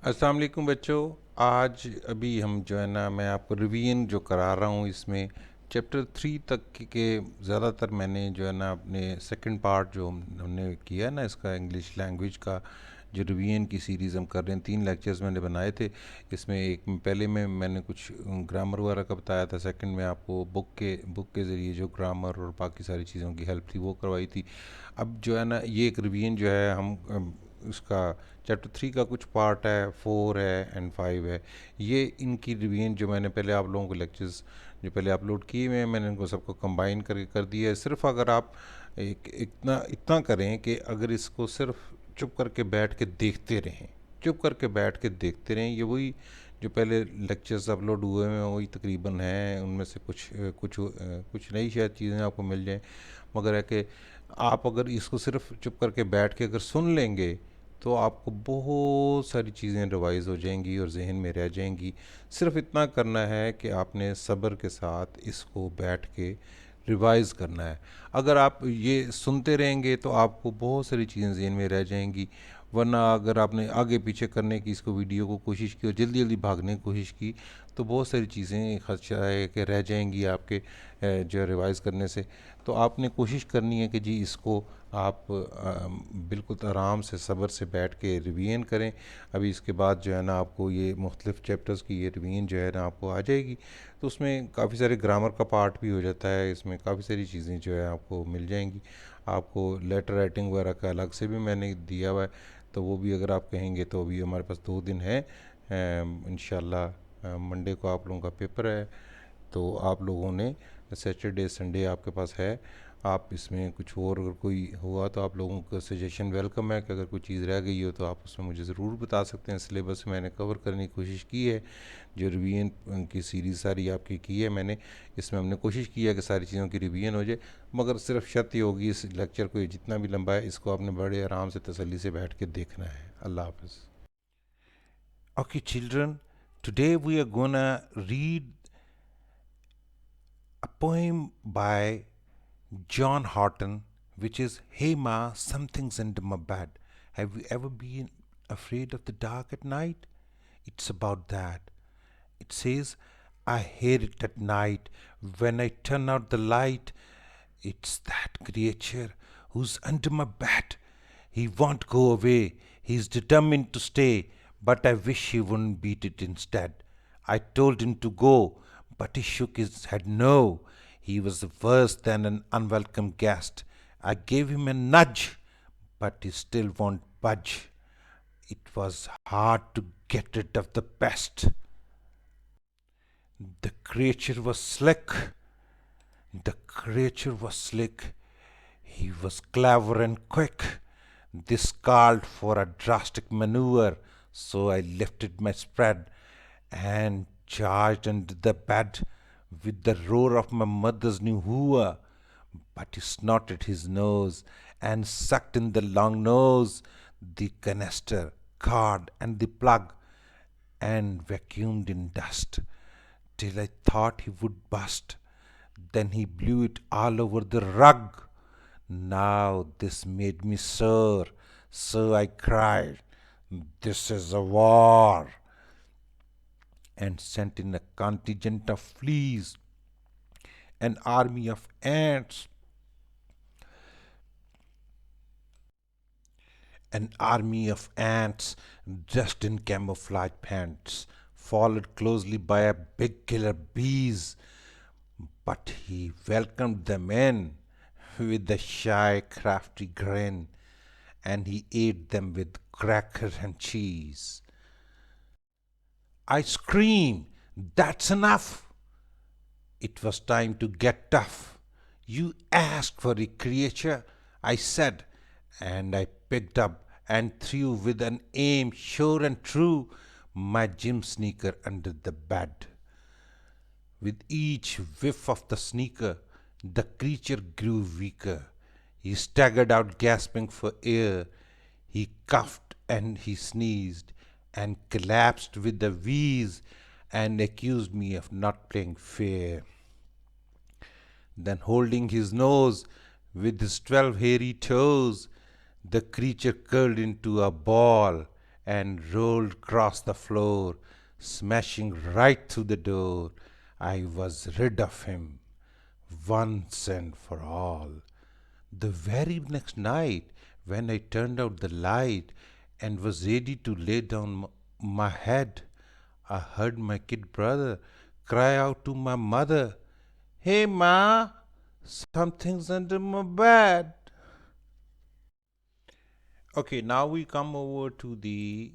अस्सलाम वालेकुम बच्चों। आज अभी हम जो है ना, मैं आपको रिवीजन जो करा रहा हूँ इसमें चैप्टर 3 तक के ज़्यादातर मैंने जो है ना अपने सेकंड पार्ट जो हमने किया ना इसका इंग्लिश लैंग्वेज का जो रिवीजन की सीरीज़ हम कर रहे हैं। 3 लेक्चर्स मैंने बनाए थे। इसमें एक में पहले में मैंने कुछ ग्रामर वगैरह का बताया था, सेकंड में आपको बुक के ज़रिए जो ग्रामर और बाकी सारी चीज़ों की हेल्प थी वो करवाई थी। अब जो है ना ये एक रिवीजन जो है हम इसका चैप्टर 3 का कुछ पार्ट है, 4 है एंड 5 है। ये इनकी रिवीजन जो मैंने पहले आप लोगों को लेक्चर्स जो पहले अपलोड किए हुए हैं मैंने इनको सबको कंबाइन करके कर दिया है। सिर्फ अगर आप एक इतना इतना करें कि अगर इसको सिर्फ चुप करके बैठ के देखते रहें, चुप करके बैठ के देखते रहें, ये वही जो पहले लेक्चर्स अपलोड हुए हैं वही तकरीबन हैं। उनमें से कुछ नई शायद चीज़ें आपको मिल जाएं, मगर है कि आप अगर इसको सिर्फ चुप करके बैठ के अगर सुन लेंगे तो आपको बहुत सारी चीज़ें रिवाइज़ हो जाएंगी और जहन में रह जाएंगी। सिर्फ इतना करना है कि आपने सब्र के साथ इसको बैठ के रिवाइज़ करना है। अगर आप ये सुनते रहेंगे तो आपको बहुत सारी चीज़ें जहन में रह जाएंगी, वरना अगर आपने आगे पीछे करने की इसको वीडियो को कोशिश की और जल्दी जल्दी भागने की कोशिश की तो बहुत सारी चीज़ें खदशा है कि रह जाएंगी आपके जो रिवाइज़ करने से। तो आपने कोशिश करनी है कि जी इसको आप बिल्कुल आराम से सब्र से बैठ के रिवीजन करें। अभी इसके बाद जो है ना आपको ये मुख्तलिफ़ चैप्टर्स की ये रिवीजन जो है ना आपको आ जाएगी, तो उसमें काफ़ी सारे ग्रामर का पार्ट भी हो जाता है। इसमें काफ़ी सारी चीज़ें जो है आपको मिल जाएंगी। आपको लेटर राइटिंग वगैरह का अलग से भी मैंने दिया हुआ है, तो वो भी अगर आप कहेंगे तो अभी हमारे पास 2 दिन है। इंशाल्लाह मंडे को आप लोगों का पेपर है, तो आप लोगों ने सैटरडे संडे आपके पास है। आप इसमें कुछ और अगर कोई हुआ तो आप लोगों का सजेशन वेलकम है कि अगर कोई चीज़ रह गई हो तो आप उसमें मुझे ज़रूर बता सकते हैं। सिलेबस मैंने कवर करने की कोशिश की है, जो रिवीजन की सीरीज़ सारी आपकी की है मैंने, इसमें हमने कोशिश की है कि सारी चीज़ों की रिवीजन हो जाए। मगर सिर्फ शर्त ये होगी इस लेक्चर को जितना भी लंबा है इसको आपने बड़े आराम से तसल्ली से बैठ के देखना है। अल्लाह हाफ़िज़। Okay children, today we are gonna read a poem by John Horton, which is Hey Ma, Something's Under My Bed. Have you ever been afraid of the dark at night? It's about that. It says, I hear it at night when I turn out the light. It's that creature who's under my bed. He won't go away. He's determined to stay, but I wish he wouldn't beat it instead. I told him to go, but he shook his head no. He was worse than an unwelcome guest. I gave him a nudge, but he still won't budge. It was hard to get rid of the pest. The creature was slick. The creature was slick. He was clever and quick. This called for a drastic maneuver, so I lifted my spread and charged under the bed with the roar of my mother's new hoover. But he snorted his nose and sucked in the long nose, the canister, cord, and the plug, and vacuumed in dust till I thought he would bust. Then he blew it all over the rug. Now this made me sore, so I cried, This is a war! And sent in a contingent of fleas, an army of ants, an army of ants dressed in camouflage pants, followed closely by a big killer bees. But he welcomed them in with a shy, crafty grin, and he ate them with cracker and cheese. I screamed, That's enough! It was time to get tough. You asked for a creature, I said, and I picked up and threw with an aim sure and true my gym sneaker under the bed. With each whiff of the sneaker, the creature grew weaker. He staggered out, gasping for air. He coughed and he sneezed and collapsed with a wheeze and accused me of not playing fair. Then, holding his nose with his 12 hairy toes, the creature curled into a ball and rolled across the floor, smashing right through the door. I was rid of him once and for all. The very next night, when I turned out the light and was ready to lay down my head, I heard my kid brother cry out to my mother, "Hey, Ma, something's under my bed." Okay, now we come over to the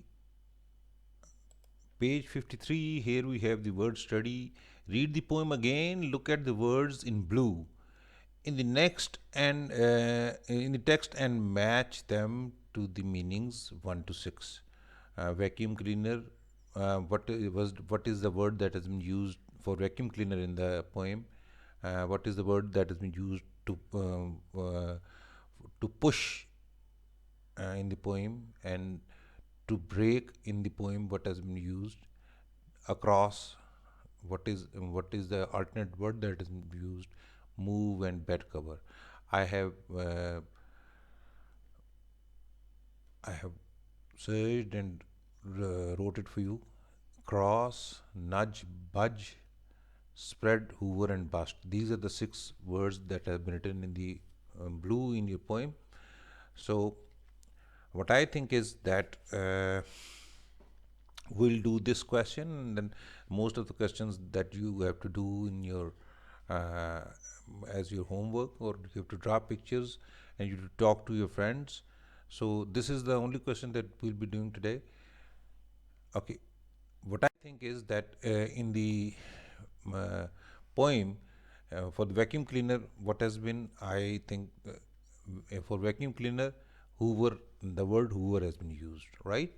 page 53. Here we have the word study. Read the poem again, look at the words in blue in the next and in the text and match them to the meanings 1 to 6. Vacuum cleaner, what is the word that has been used for vacuum cleaner in the poem? What is the word that has been used to push in the poem, and to break in the poem? What has been used? Across, what is the alternate word that is used? Move and bed cover. I have uh, I have searched and wrote it for you. Cross, nudge, budge, spread, hoover, and bust. These are the 6 words that have been written in the blue in your poem. So what I think is that we'll do this question, and then most of the questions that you have to do in your uh, as your homework, or you have to draw pictures and you have to talk to your friends. So this is the only question that we'll be doing today. Okay, what I think is that in the uh, poem, for the vacuum cleaner, what has been, I think, for vacuum cleaner, hoover, the word hoover has been used, right?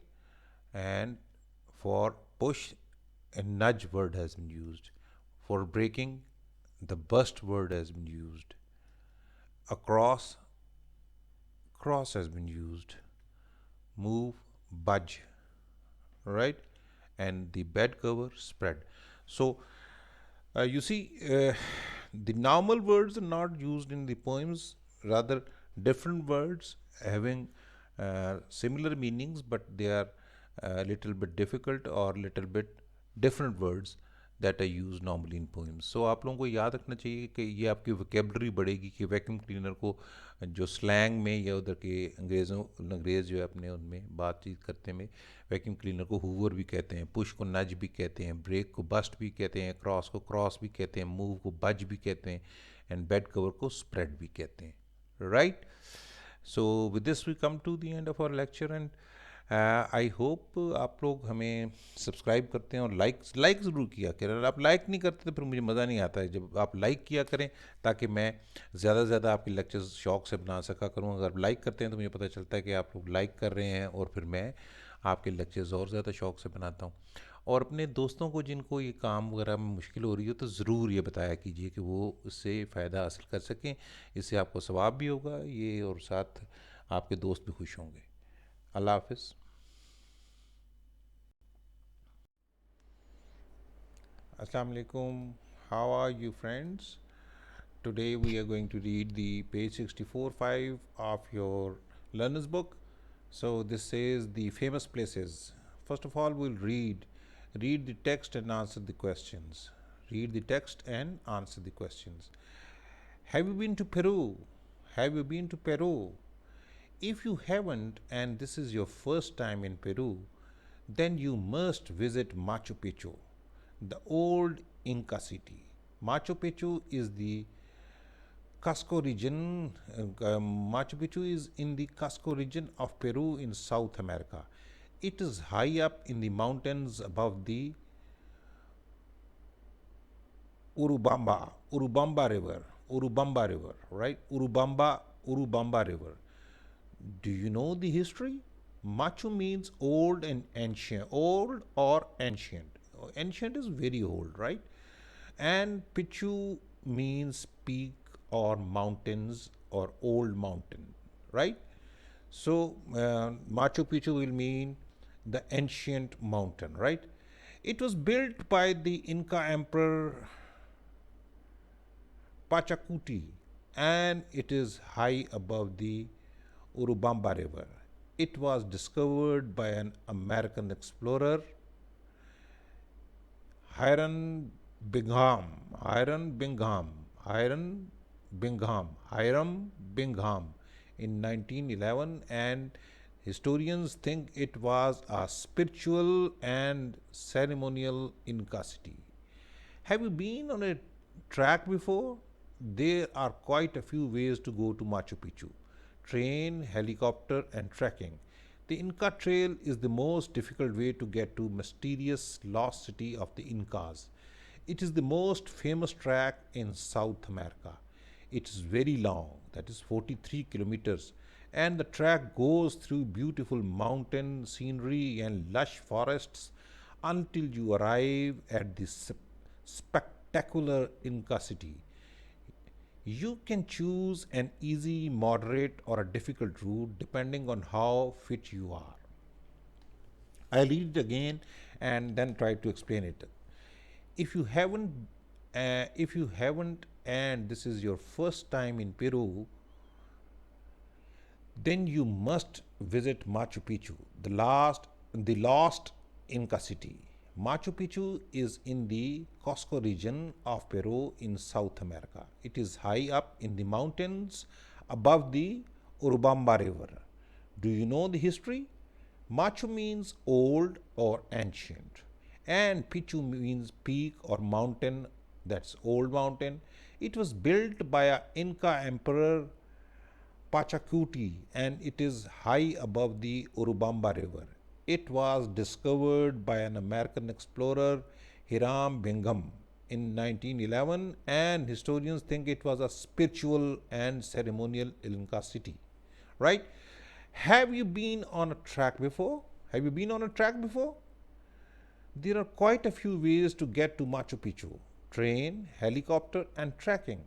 And for push, a nudge word has been used. For breaking, the bust word has been used. Across, cross has been used. Move, budge, right? And the bed cover, spread. So you see, the normal words are not used in the poems, rather, different words having similar meanings, but they are a little bit difficult or little bit different words that are used normally in poems. So आप लोगों को याद रखना चाहिए कि ये आपकी vocabulary बढ़ेगी कि वैक्यूम क्लीनर को जो स्लैंग में या उधर के अंग्रेज़ जो है अपने उनमें बातचीत करते में वैक्यूम क्लीनर को हूवर भी कहते हैं, पुश को नज भी कहते हैं, ब्रेक को बस्ट भी कहते हैं, क्रॉस को क्रॉस भी कहते हैं, मूव को बज भी कहते हैं, एंड बेड कवर को स्प्रेड भी कहते हैं, right? So with this we come to the end of our lecture, and I hope आप लोग हमें सब्सक्राइब करते हैं और लाइक ज़रूर किया करें। अगर आप लाइक नहीं करते तो फिर मुझे मज़ा नहीं आता है। जब आप लाइक किया करें ताकि मैं ज़्यादा से ज़्यादा आपके लेक्चर्स शौक से बना सका करूँ। अगर आप लाइक करते हैं तो मुझे पता चलता है कि आप लोग लाइक कर रहे हैं, और फिर मैं आपके लेक्चर्स और ज़्यादा शौक से बनाता हूँ। और अपने दोस्तों को जिनको ये काम वगैरह में मुश्किल हो रही हो तो ज़रूर ये बताया कीजिए कि वो इससे फ़ायदा हासिल कर सकें। इससे आपको सवाब भी होगा ये, और साथ आपके दोस्त भी खुश होंगे। अल्लाह हाफिज़। Assalamu alaikum. How are you, friends? Today we are going to read the page 64-5 of your learner's book. So this says the famous places. First of all, we'll read the text and answer the questions. Read the text and answer the questions. Have you been to Peru? Have you been to Peru? If you haven't and this is your first time in Peru, then you must visit Machu Picchu, the old Inca city. Machu Picchu is the Cusco region. Machu Picchu is in the Cusco region of Peru in South America. It is high up in the mountains above the Urubamba River, right? Urubamba River. Do you know the history? Machu means old and ancient, old or ancient. Ancient is very old, right? And Pichu means peak or mountains or old mountain, right? So Machu Picchu will mean the ancient mountain, right? It was built by the Inca Emperor Pachacuti, and it is high above the Urubamba River. It was discovered by an American explorer, Hiram Bingham, Hiram Bingham, Hiram Hiram Bingham in 1911, and historians think it was a spiritual and ceremonial Inca city. Have you been on a track before? There are quite a few ways to go to Machu Picchu: train, helicopter, and trekking. The Inca Trail is the most difficult way to get to mysterious lost city of the Incas. It is the most famous track in South America. It is very long, that is 43 kilometers, and the track goes through beautiful mountain scenery and lush forests until you arrive at the spectacular Inca city. You can choose an easy, moderate, or a difficult route depending on how fit you are. I'll read it again and then try to explain it. If you haven't, and this is your first time in Peru, then you must visit Machu Picchu, the lost Inca city. Machu Picchu is in the Cusco region of Peru in South America. It is high up in the mountains above the Urubamba River. Do you know the history? Machu means old or ancient, and Picchu means peak or mountain, that's old mountain. It was built by an Inca emperor Pachacuti, and it is high above the Urubamba River. It was discovered by an American explorer, Hiram Bingham, in 1911, and historians think it was a spiritual and ceremonial Inca city. Right? Have you been on a track before? Have you been on a track before? There are quite a few ways to get to Machu Picchu: train, helicopter, and trekking.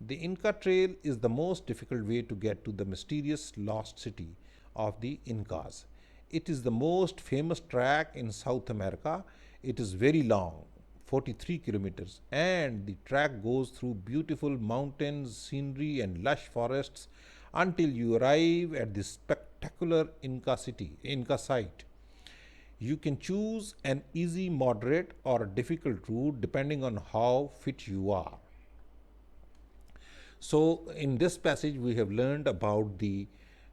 The Inca Trail is the most difficult way to get to the mysterious lost city of the Incas. It is the most famous track in South America. It is very long, 43 kilometers, and the track goes through beautiful mountains, scenery, and lush forests until you arrive at this spectacular Inca site. You can choose an easy, moderate, or a difficult route depending on how fit you are. So, in this passage, we have learned about the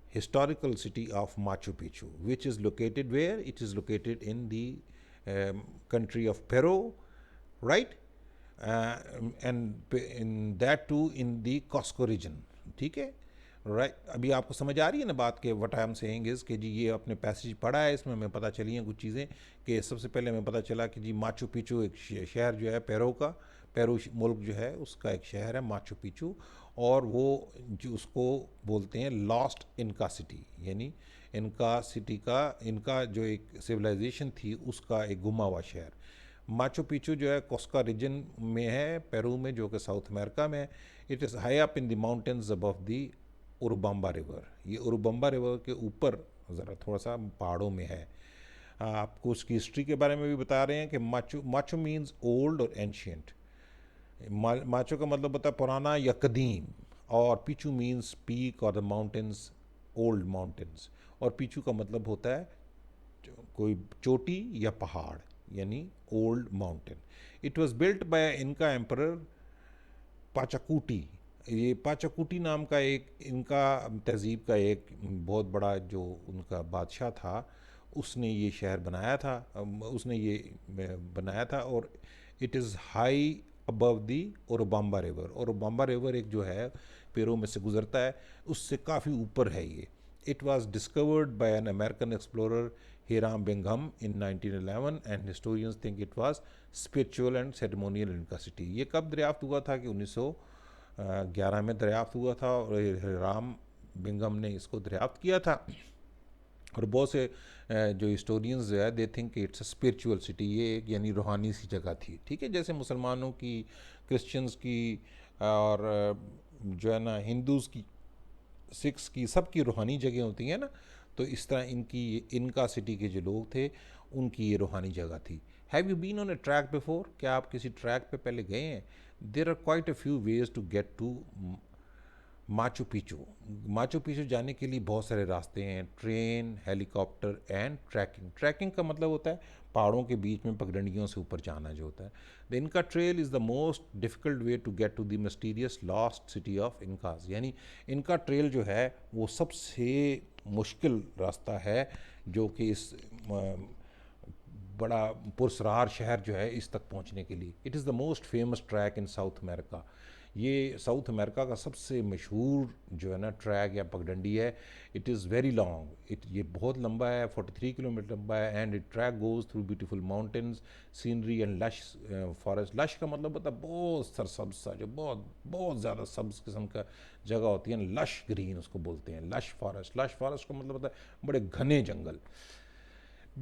historical city of Machu Picchu, which is located where? It is located in the country of Peru, right? And in that too in the Cusco region. ठीक है? Right, अभी आपको समझ आ रही है ना बात के what I am saying is कि जी ये अपने पैसेज पढ़ा है, इसमें हमें पता चली हैं कुछ चीज़ें कि सबसे पहले हमें पता चला कि जी माचू पिचू एक शहर जो है पेरू मुल्क जो है उसका एक शहर है माचू पिचू, और वो जो उसको बोलते हैं लॉस्ट इनका सिटी, यानी इनका सिटी का, इनका जो एक सिविलाइजेशन थी उसका एक गुमा हुआ शहर। माचू पिचू जो है कोस्का रीजन में है पेरू में, जो कि साउथ अमेरिका में है। It is high up in the mountains above the Urubamba river. ये उरुबम्बा रिवर के ऊपर ज़रा थोड़ा सा पहाड़ों में है। आपको उसकी हिस्ट्री के बारे में भी बता रहे हैं कि माचू मीन्स ओल्ड और एंशियंट। माचो का मतलब होता है पुराना या कदीम, और पिचू मीन्स पीक और द माउंटेन्स, ओल्ड माउंटेन्स, और पिचू का मतलब होता है कोई चोटी या पहाड़, यानी old mountain. It was built by इनका एम्परर पाचाकुटी। ये पाचाकुटी नाम का एक इनका तहजीब का एक बहुत बड़ा जो उनका बादशाह था, उसने ये शहर बनाया था, उसने ये बनाया था। और it is high above the Urubamba river. Urubamba river एक जो है पेरू में से गुजरता है, उससे काफ़ी ऊपर है ये। It was discovered by an American explorer Hiram Bingham in 1911 and historians think it was spiritual and ceremonial इनका सिटी। ये कब दरियाफ्त हुआ था कि 1911 में दरियाफ्त हुआ था, और हिराम बिंघम ने इसको दरियाफ्त किया था। और बहुत से जो हिस्टोरियंस जो है they think it's a spiritual city, ये एक यानी रूहानी सी जगह थी। ठीक है, जैसे मुसलमानों की, क्रिश्चियंस की, और जो है ना हिंदूज़ की, सिख्स की, सबकी रूहानी जगह होती हैं ना, तो इस तरह इनका सिटी के जो लोग थे उनकी ये रूहानी जगह थी। Have you been on a track before? क्या आप किसी ट्रैक पे पहले गए हैं? There are quite a few ways to get to Machu Picchu. Machu Picchu जाने के लिए बहुत सारे रास्ते हैं, train, helicopter and trekking. Trekking का मतलब होता है पहाड़ों के बीच में पगडंडियों से ऊपर जाना जो होता है। The Inca trail is the most difficult way to get to the mysterious lost city of Incas. यानी इनका ट्रेल जो है वो सबसे मुश्किल रास्ता है जो कि इस बड़ा पुरस्रार शहर जो है इस तक पहुंचने के लिए। It is the most famous track in south America. ये साउथ अमेरिका का सबसे मशहूर जो है ना ट्रैक या पगडंडी है। इट इज़ वेरी लॉन्ग, ये बहुत लंबा है, 43 किलोमीटर लंबा है। And it track goes through beautiful mountains, scenery and lush forest. Lush का मतलब होता है बहुत सरसब्ज सा, जो बहुत बहुत ज़्यादा सब्ज किस्म का जगह होती है। लश ग्रीन उसको बोलते हैं, लश फॉरेस्ट। लश फॉरेस्ट का मतलब होता है बड़े घने जंगल।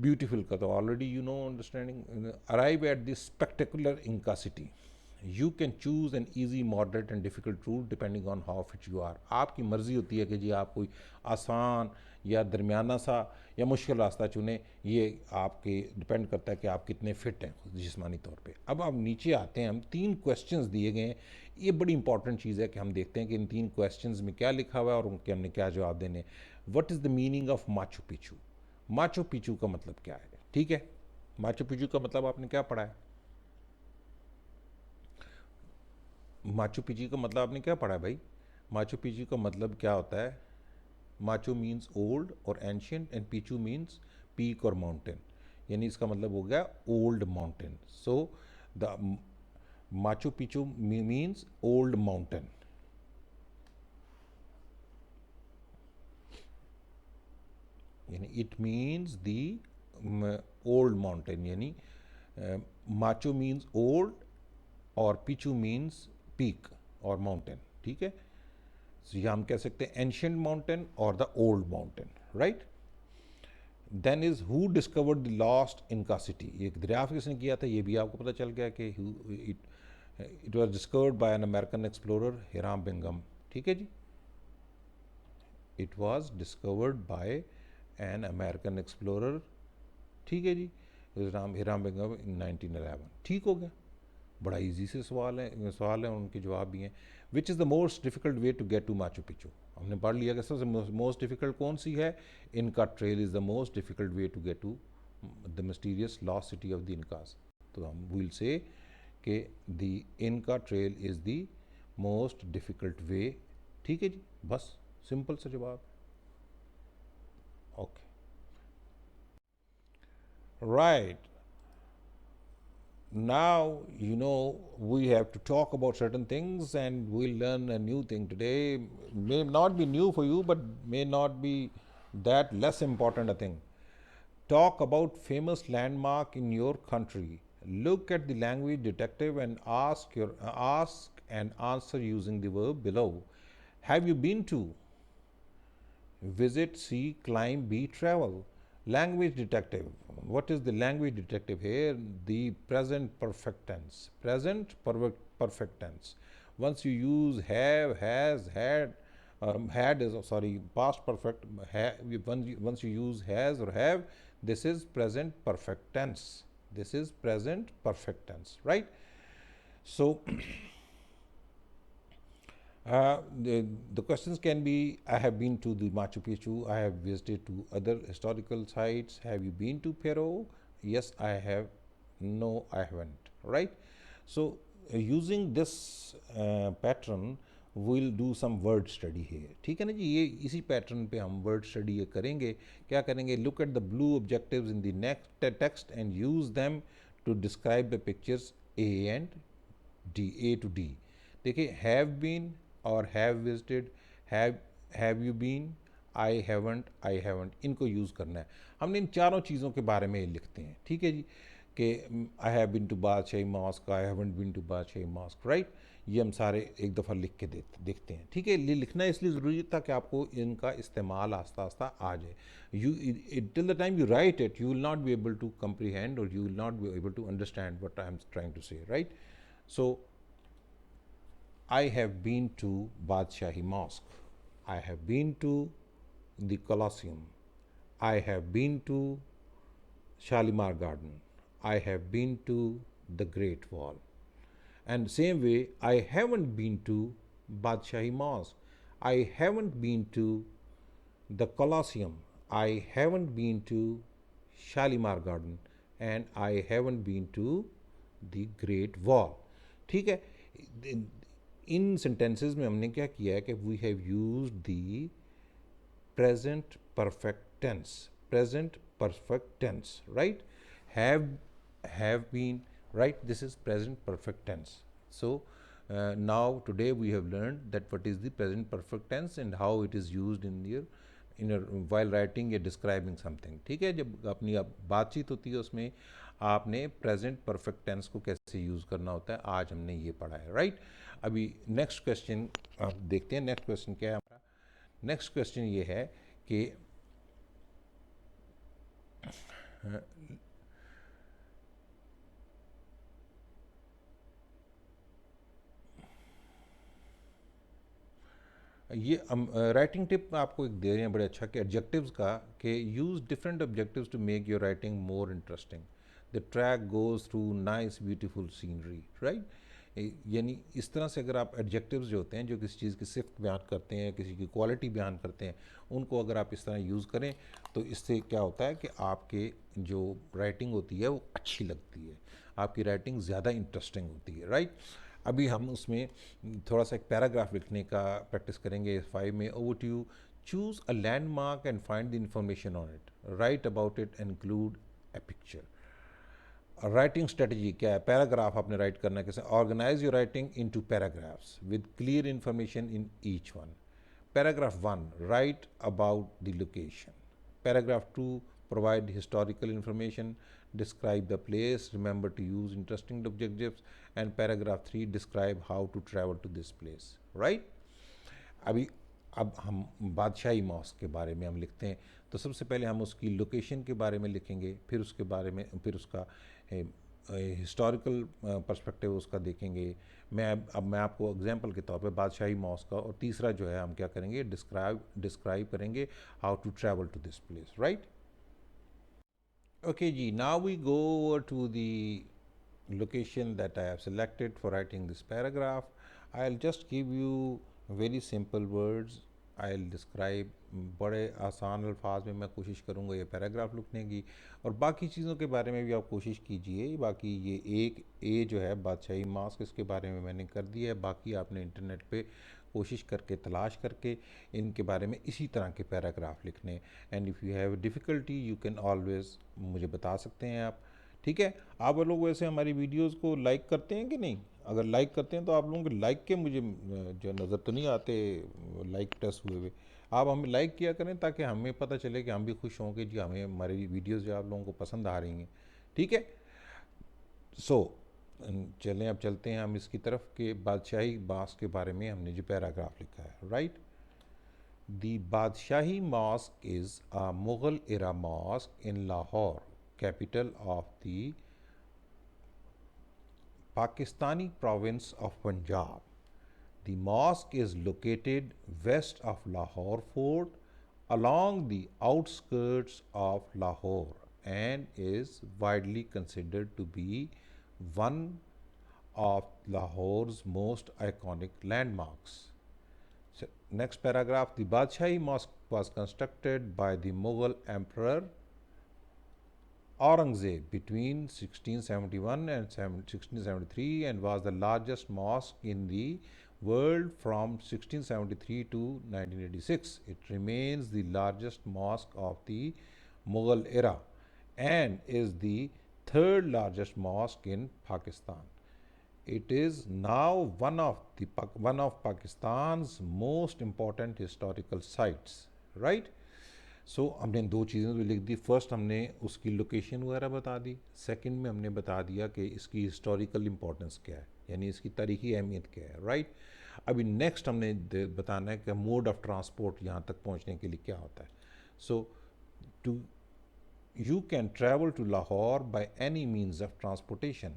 Beautiful ka to already you know understanding. Arrive at this spectacular Inca city. You can choose an easy, moderate and difficult route depending on how fit you are. आपकी मर्जी होती है कि जी आप कोई आसान या दरमियाना सा या मुश्किल रास्ता चुने। ये आपके डिपेंड करता है कि आप कितने फिट हैं जिस्मानी तौर पे। अब आप नीचे आते हैं, हम 3 क्वेश्चंस दिए गए हैं। ये बड़ी इंपॉर्टेंट चीज़ है कि हम देखते हैं कि इन 3 क्वेश्चंस में क्या लिखा हुआ है और उनके हमने क्या जवाब देने। What is the meaning of Machu Picchu? Machu पिचू का मतलब क्या है? ठीक है, माचू पिचू का मतलब आपने क्या पढ़ा है? माचू पिचू का मतलब आपने क्या पढ़ा है भाई? माचू पिचू का मतलब क्या होता है? माचू मीन्स ओल्ड और ancient and Picchu means peak और माउंटेन। यानी इसका मतलब हो गया old mountain. So the Machu Picchu means old mountain. यानी it means the old mountain. यानी माचू मीन्स ओल्ड और पिचू मीन्स पीक और माउंटेन। ठीक है, so ये हम कह सकते हैं एंशियंट माउंटेन और the old mountain, right. Then is who discovered the lost Inca city? ये दरियाफ्त किसने किया था? ये भी आपको पता चल गया कि it was discovered by an American explorer Hiram Bingham. ठीक है जी, it was discovered by an American explorer. ठीक है जी, हिराम बिंगम इन 1911। ठीक हो गया, बड़ा इजी से सवाल है उनके जवाब भी हैं। Which is the most difficult way to get to Machu Picchu? हमने पढ़ लिया कि सबसे मोस्ट डिफिकल्ट कौन सी है? Inca trail is the most difficult way to get to the mysterious lost city of the Incas. तो हम विल से कि the Inca trail is the most difficult way. ठीक है जी, बस सिंपल सा जवाब। Okay, right. Now you know we have to talk about certain things and we'll learn a new thing today. May not be new for you, but may not be that less important a thing. Talk about famous landmark in your country. Look at the language detective and ask and answer using the verb below. Have you been to? Visit, see, climb, be, travel. Language detective. What is the language detective here? The present perfect tense. Present perfect tense. Once you use have, has, had is sorry past perfect. Once you use has or have, this is present perfect tense. This is present perfect tense, right? So the questions can be: I have been to the Machu Picchu. I have visited to other historical sites. Have you been to Peru? Yes, I have. No, I haven't. Right? So using this pattern, we'll do some word study here. ठीक है ना जी, ये इसी pattern पे हम word study ये करेंगे। क्या करेंगे? Look at the blue objectives in the next text and use them to describe the pictures A and D, A to D. देखिए, हैव बीन और have visited, have you been, I haven't, इनको use करना है। हमने इन चारों चीज़ों के बारे में लिखते हैं। ठीक है जी, कि I have been to Badshahi mosque, I haven't been to Badshahi mosque, right. ये हम सारे एक दफ़ा लिख के देखते हैं। ठीक है, ये लिखना इसलिए ज़रूरी था कि आपको इनका इस्तेमाल आस्ता आस्ता आ जाए। You till the time you write it, you will not be able to comprehend और you will not be able to understand what I am trying to say, right. So I have been to Badshahi Mosque. I have been to the Colosseum. I have been to Shalimar Garden. I have been to the Great Wall. And same way, I haven't been to Badshahi Mosque. I haven't been to the Colosseum, I haven't been to Shalimar Garden, and I haven't been to the Great Wall. ठीक है, इन sentences में हमने क्या किया है कि we have used the present perfect tense, present perfect tense, right? have have been, right? This is present perfect tense. So now today we have learned that what is the present perfect tense and how it is used in your while writing या describing something. ठीक है, जब अपनी बातचीत होती है उसमें आपने प्रेजेंट परफेक्ट टेंस को कैसे यूज़ करना होता है, आज हमने ये पढ़ा है, राइट? अभी नेक्स्ट क्वेश्चन आप देखते हैं, नेक्स्ट क्वेश्चन क्या है हमारा। नेक्स्ट क्वेश्चन ये है कि ये राइटिंग टिप आपको एक दे रहे हैं बड़े अच्छा कि एडजेक्टिव्स का, कि use different objectives to make your writing more interesting. The track goes through nice beautiful scenery, right? यानी इस तरह से अगर आप एडजेक्टिव्स जो होते हैं जो किसी चीज़ की सिफ्त बयान करते हैं, किसी की क्वालिटी बयान करते हैं, उनको अगर आप इस तरह यूज़ करें तो इससे क्या होता है कि आपके जो राइटिंग होती है वो अच्छी लगती है, आपकी राइटिंग ज़्यादा इंटरेस्टिंग होती है, राइट? अभी हम उसमें थोड़ा सा एक पैराग्राफ लिखने का प्रैक्टिस करेंगे। 5 में over to you. Choose a landmark and find the information on it, write about it, include a picture. Writing strategy क्या है? पैराग्राफ आपने राइट करना कैसे? Organize your writing into paragraphs with clear information in each one. Paragraph 1, write about the location. Paragraph 2, provide historical information, describe the place, remember to use interesting adjectives, and paragraph 3, describe how to travel to this place, right? अभी अब हम बादशाही mask के बारे में हम लिखते हैं, तो सबसे पहले हम उसकी लोकेशन के बारे में लिखेंगे, फिर उसके बारे में, फिर उसका हिस्टोरिकल पर्सपेक्टिव उसका देखेंगे। अब मैं आपको एग्जांपल के तौर पे बादशाही मॉस्क का, और तीसरा जो है हम क्या करेंगे, डिस्क्राइब करेंगे how to travel to this place, right? Okay, Ji, now we go over to the location that I have selected for writing this paragraph. I'll just give you very simple words. I'll describe, बड़े आसान अल्फाज में मैं कोशिश करूँगा ये paragraph लिखने की, और बाकी चीज़ों के बारे में भी आप कोशिश कीजिए। बाकी ये एक ए जो है बादशाही मास्क, इसके बारे में मैंने कर दिया है, बाकी आपने इंटरनेट पे कोशिश करके तलाश करके इनके बारे में इसी तरह के पैराग्राफ लिखने। And if you have difficulty you can always मुझे बता सकते हैं आप, ठीक है? आप लोग वैसे हमारी वीडियोस को लाइक करते हैं कि नहीं? अगर लाइक करते हैं तो आप लोगों के लाइक के मुझे जो नज़र तो नहीं आते लाइक टेस्ट हुए हुए। आप हमें लाइक किया करें ताकि हमें पता चले कि हम भी खुश हों कि जी हमें हमारी वीडियोस जो आप लोगों को पसंद आ रही हैं, ठीक है? सो चलें, अब चलते हैं हम इसकी तरफ के बादशाही बास के बारे में हमने जो पैराग्राफ लिखा है, right? The Badshahi Mosque is a Mughal era mosque in Lahore, capital of the Pakistani province of Punjab. The mosque is located west of Lahore Fort along the outskirts of Lahore and is widely considered to be one of Lahore's most iconic landmarks. Next paragraph, the Badshahi Mosque was constructed by the Mughal Emperor Aurangzeb between 1671 and 1673 and was the largest mosque in the world from 1673 to 1986. It remains the largest mosque of the Mughal era and is the third largest mosque in Pakistan. It is now one of Pakistan's most important historical sites, right? सो हमने दो चीज़ें तो लिख दी। First हमने उसकी location वगैरह बता दी, second में हमने बता दिया कि इसकी हिस्टोरिकल इंपॉर्टेंस क्या है, यानी इसकी तारीखी अहमियत क्या है, राइट? अभी नेक्स्ट हमने बताना है कि मोड ऑफ ट्रांसपोर्ट यहाँ तक पहुँचने के लिए क्या होता है। सो to you can travel to Lahore by any means of transportation,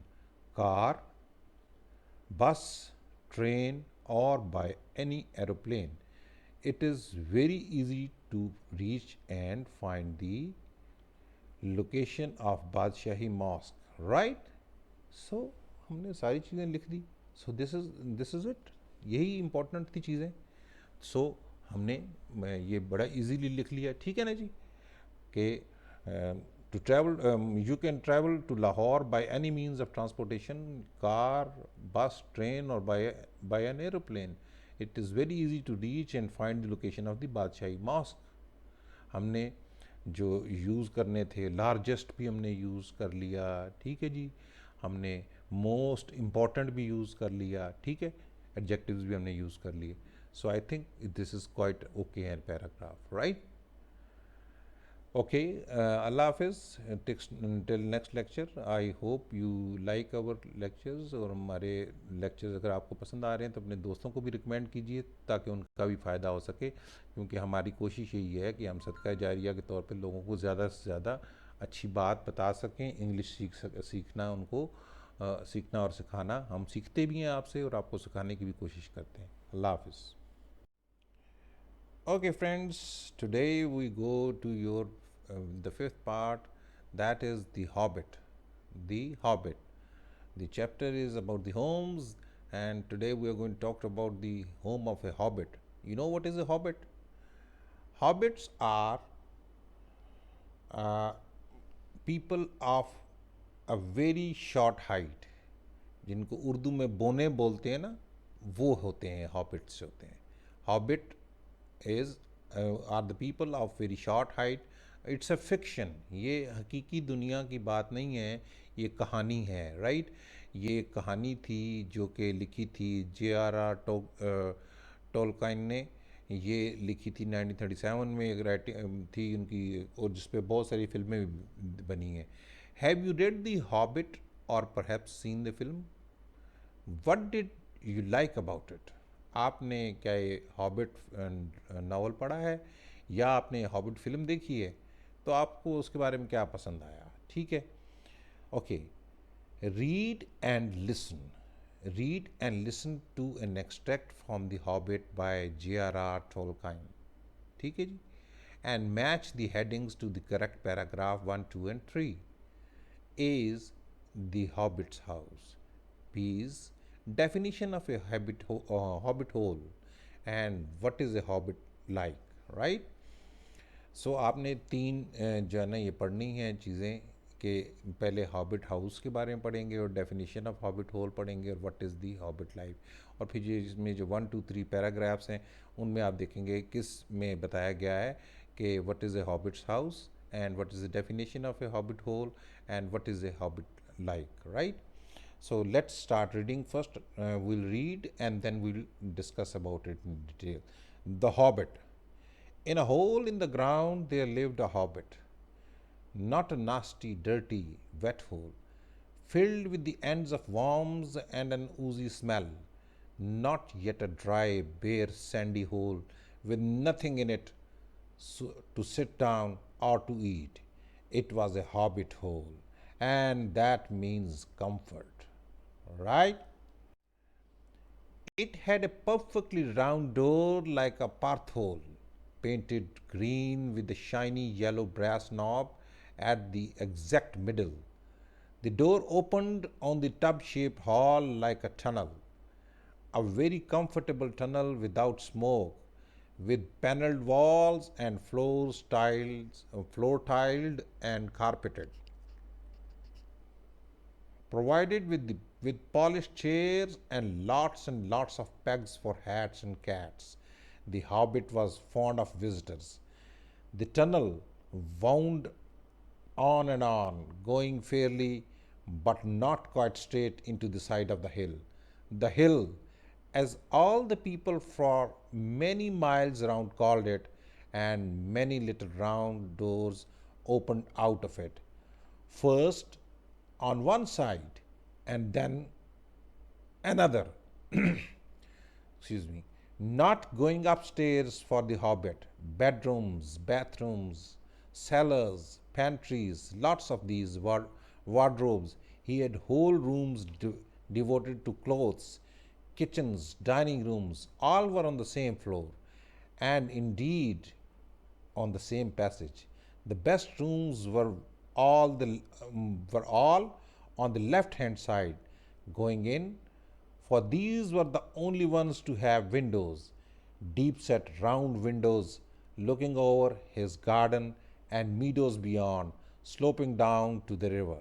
car, bus, train, or by any aeroplane. It is very easy to reach and find the location of Badshahi Mosque, right? So हमने सारी चीज़ें लिख दी। So this is it. यही important थी चीज़ें। सो हमने ये बड़ा इजीली लिख लिया, ठीक है ना जी, कि to travel you can travel to Lahore by any means of transportation, car, bus, train और by an aeroplane. It is very easy to reach and find the location of the Badshahi mosque. हमने जो यूज़ करने थे, largest भी हमने use कर लिया, ठीक है जी, हमने मोस्ट इम्पॉर्टेंट भी यूज़ कर लिया, ठीक है, एडजेक्टिव्स भी हमने यूज़ कर लिए। So I think this is quite okay and paragraph, right? Okay, Allah Hafiz, till next lecture. I hope you like our lectures, और हमारे lectures अगर आपको पसंद आ रहे हैं तो अपने दोस्तों को भी रिकमेंड कीजिए ताकि उनका भी फ़ायदा हो सके, क्योंकि हमारी कोशिश यही है कि हम सदका जारिया के तौर पे लोगों को ज़्यादा से ज़्यादा अच्छी बात बता सकें। इंग्लिश सीखना उनको सीखना और सिखाना, हम सीखते भी हैं आपसे और आपको सिखाने की भी कोशिश करते हैं। अल्लाह हाफिज़। Okay, friends, today we go to your the fifth part, that is the Hobbit. The Hobbit. The chapter is about the homes, and today we are going to talk about the home of a hobbit. You know what is a hobbit? Hobbits are uh, people of a very short height, जिनको उर्दू में बोने बोलते हैं ना, वो होते हैं, hobbits होते हैं। Hobbit is are the people of very short height. It's a fiction, ये हकीकी दुनिया की बात नहीं है, ये कहानी है, राइट? ये कहानी थी जो कि लिखी थी J.R.R. टोलकाइन ने। ये लिखी थी 1937 में, एक राइटिंग थी उनकी, और जिस पे बहुत सारी फिल्में भी बनी हैं। Have you read the Hobbit और perhaps seen the film? What did you like about it? आपने क्या ये हॉबिट नावल पढ़ा है या आपने हॉबिट फिल्म देखी है? तो आपको उसके बारे में क्या पसंद आया, ठीक है? Okay, read and listen. Read and listen to an extract from the Hobbit by J.R.R. Tolkien, ठीक है जी, and match the headings to the correct paragraph 1, 2 and 3. A is the hobbit's house. B is definition of a hobbit hole, and what is a hobbit like, right? सो आपने तीन जो है ना ये पढ़नी हैं चीज़ें, कि पहले हॉबिट हाउस के बारे में पढ़ेंगे और डेफिनेशन ऑफ हॉबिट होल पढ़ेंगे और what is the hobbit life, और फिर ये इसमें जो 1, 2, 3 पैराग्राफ्स हैं उनमें आप देखेंगे किस में बताया गया है कि what is a hobbits house and what is the definition of a hobbit hole and what is a hobbit like, right? So let's start reading first. We'll read and then we'll discuss about it in detail. The Hobbit. In a hole in the ground there lived a hobbit, not a nasty, dirty, wet hole, filled with the ends of worms and an oozy smell, not yet a dry, bare, sandy hole with nothing in it to sit down or to eat. It was a hobbit hole, and that means comfort, right? It had a perfectly round door like a pathole, painted green with a shiny yellow brass knob at the exact middle. The door opened on the tub shaped hall like a tunnel, a very comfortable tunnel without smoke, with paneled walls and floor tiled and carpeted, provided with polished chairs and lots of pegs for hats and cats. The hobbit was fond of visitors. The tunnel wound on and on, going fairly but not quite straight into the side of the hill. The hill, as all the people for many miles round called it, and many little round doors opened out of it. First on one side and then another. Excuse me. Not going upstairs for the hobbit. Bedrooms, bathrooms, cellars, pantries, lots of these wardrobes. He had whole rooms devoted to clothes, kitchens, dining rooms, all were on the same floor, and indeed on the same passage. The best rooms were all on the left-hand side going in, for these were the only ones to have windows. deep set round windows looking over his garden and meadows beyond, sloping down to the river.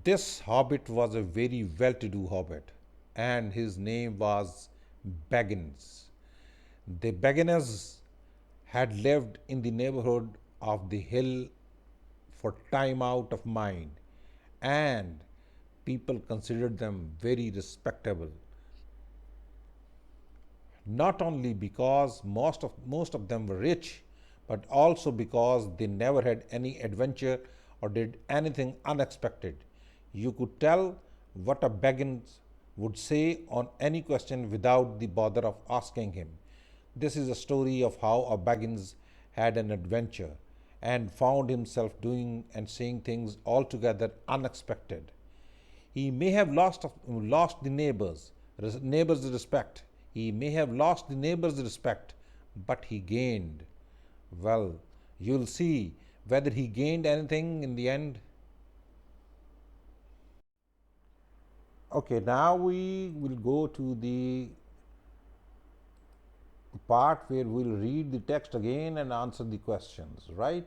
This hobbit was a very well to do hobbit, and his name was Baggins. The Bagginses had lived in the neighborhood of the hill for time out of mind, and people considered them very respectable, not only because most of them were rich, but also because they never had any adventure or did anything unexpected. You could tell what a Baggins would say on any question without the bother of asking him. This is a story of how a Baggins had an adventure and found himself doing and saying things altogether unexpected. He may have lost the neighbors' respect. He may have lost the neighbors' respect, but he gained. Well, you'll see whether he gained anything in the end. Okay, now we will go to the part where we'll read the text again and answer the questions, right?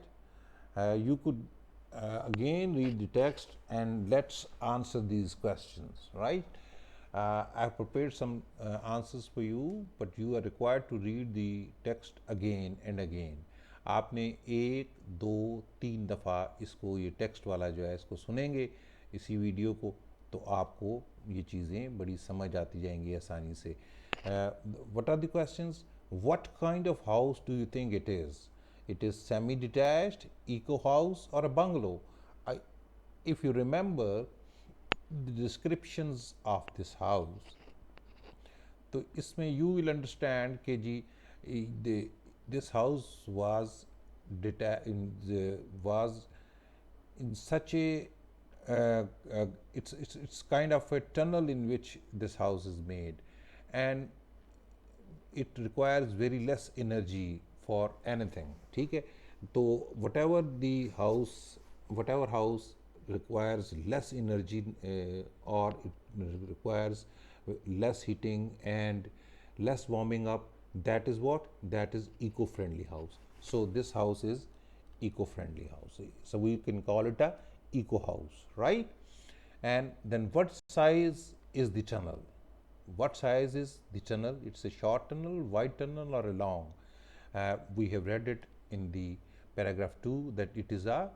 You could again read the text and let's answer these questions, right? I've prepared some answers for you, but you are required to read the text again and again. आपने एक दो तीन दफ़ा इसको ये text वाला जो है इसको सुनेंगे इसी वीडियो को, तो आपको ये चीज़ें बड़ी समझ आती जाएंगी आसानी से. What are the questions? What kind of house do you think it is? It is semi-detached, eco house, or a bungalow? If you remember the descriptions of this house, तो इसमें you will understand कि जी this house was in such a it's kind of a tunnel in which this house is made, and it requires very less energy for anything. ठीक है, तो whatever house requires less energy or it requires less heating and less warming up, that is what? That is eco-friendly house. So this house is eco-friendly house. So we can call it a eco house, right? And then what size is the tunnel? What size is the tunnel? It's a short tunnel, wide tunnel, or a long? We have read it in the paragraph 2 that it is a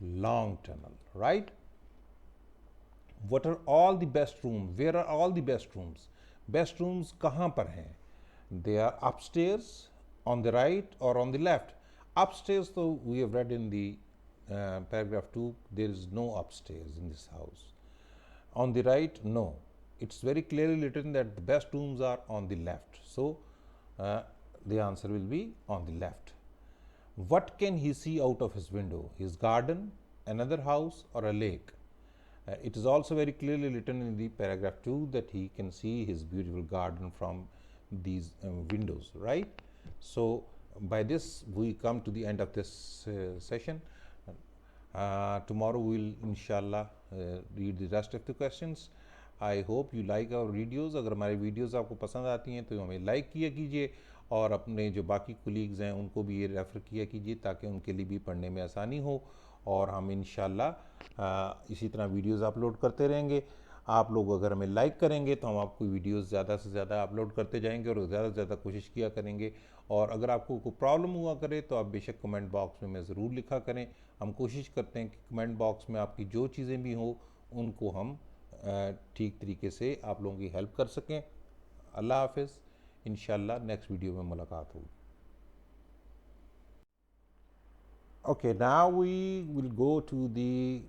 long tunnel, right? What are all the best rooms? Where are all the best rooms? Best rooms कहाँ पर हैं? They are upstairs, on the right, or on the left. Upstairs, though, we have read in the paragraph 2, there is no upstairs in this house. On the right, no. It's very clearly written that the best rooms are on the left. So, the answer will be on the left. What can he see out of his window? His garden, another house, or a lake? It is also very clearly written in the paragraph 2 that he can see his beautiful garden from these windows, right? So, by this we come to the end of this session. Tomorrow we will inshallah read the rest of the questions. I hope you like our videos. अगर हमारी videos आपको पसंद आती हैं तो हमें like किया कीजिए और अपने जो बाकी कुलीग्स हैं उनको भी ये रेफ़र किया कीजिए ताकि उनके लिए भी पढ़ने में आसानी हो. और हम इंशाल्लाह इसी तरह वीडियोज़ अपलोड करते रहेंगे. आप लोग अगर हमें लाइक करेंगे तो हम आपको वीडियोज़ ज़्यादा से ज़्यादा अपलोड करते जाएंगे और ज़्यादा से ज़्यादा कोशिश किया करेंगे. और अगर आपको कोई प्रॉब्लम हुआ करे तो आप बेशक कमेंट बॉक्स में हमें ज़रूर लिखा करें. हम कोशिश करते हैं कि कमेंट बॉक्स में आपकी जो चीज़ें भी हों उनको हम ठीक तरीके से आप लोगों की हेल्प कर सकें. अल्लाह हाफिज़. इंशाल्लाह नेक्स्ट वीडियो में मुलाकात होगी. Okay, now we will go to the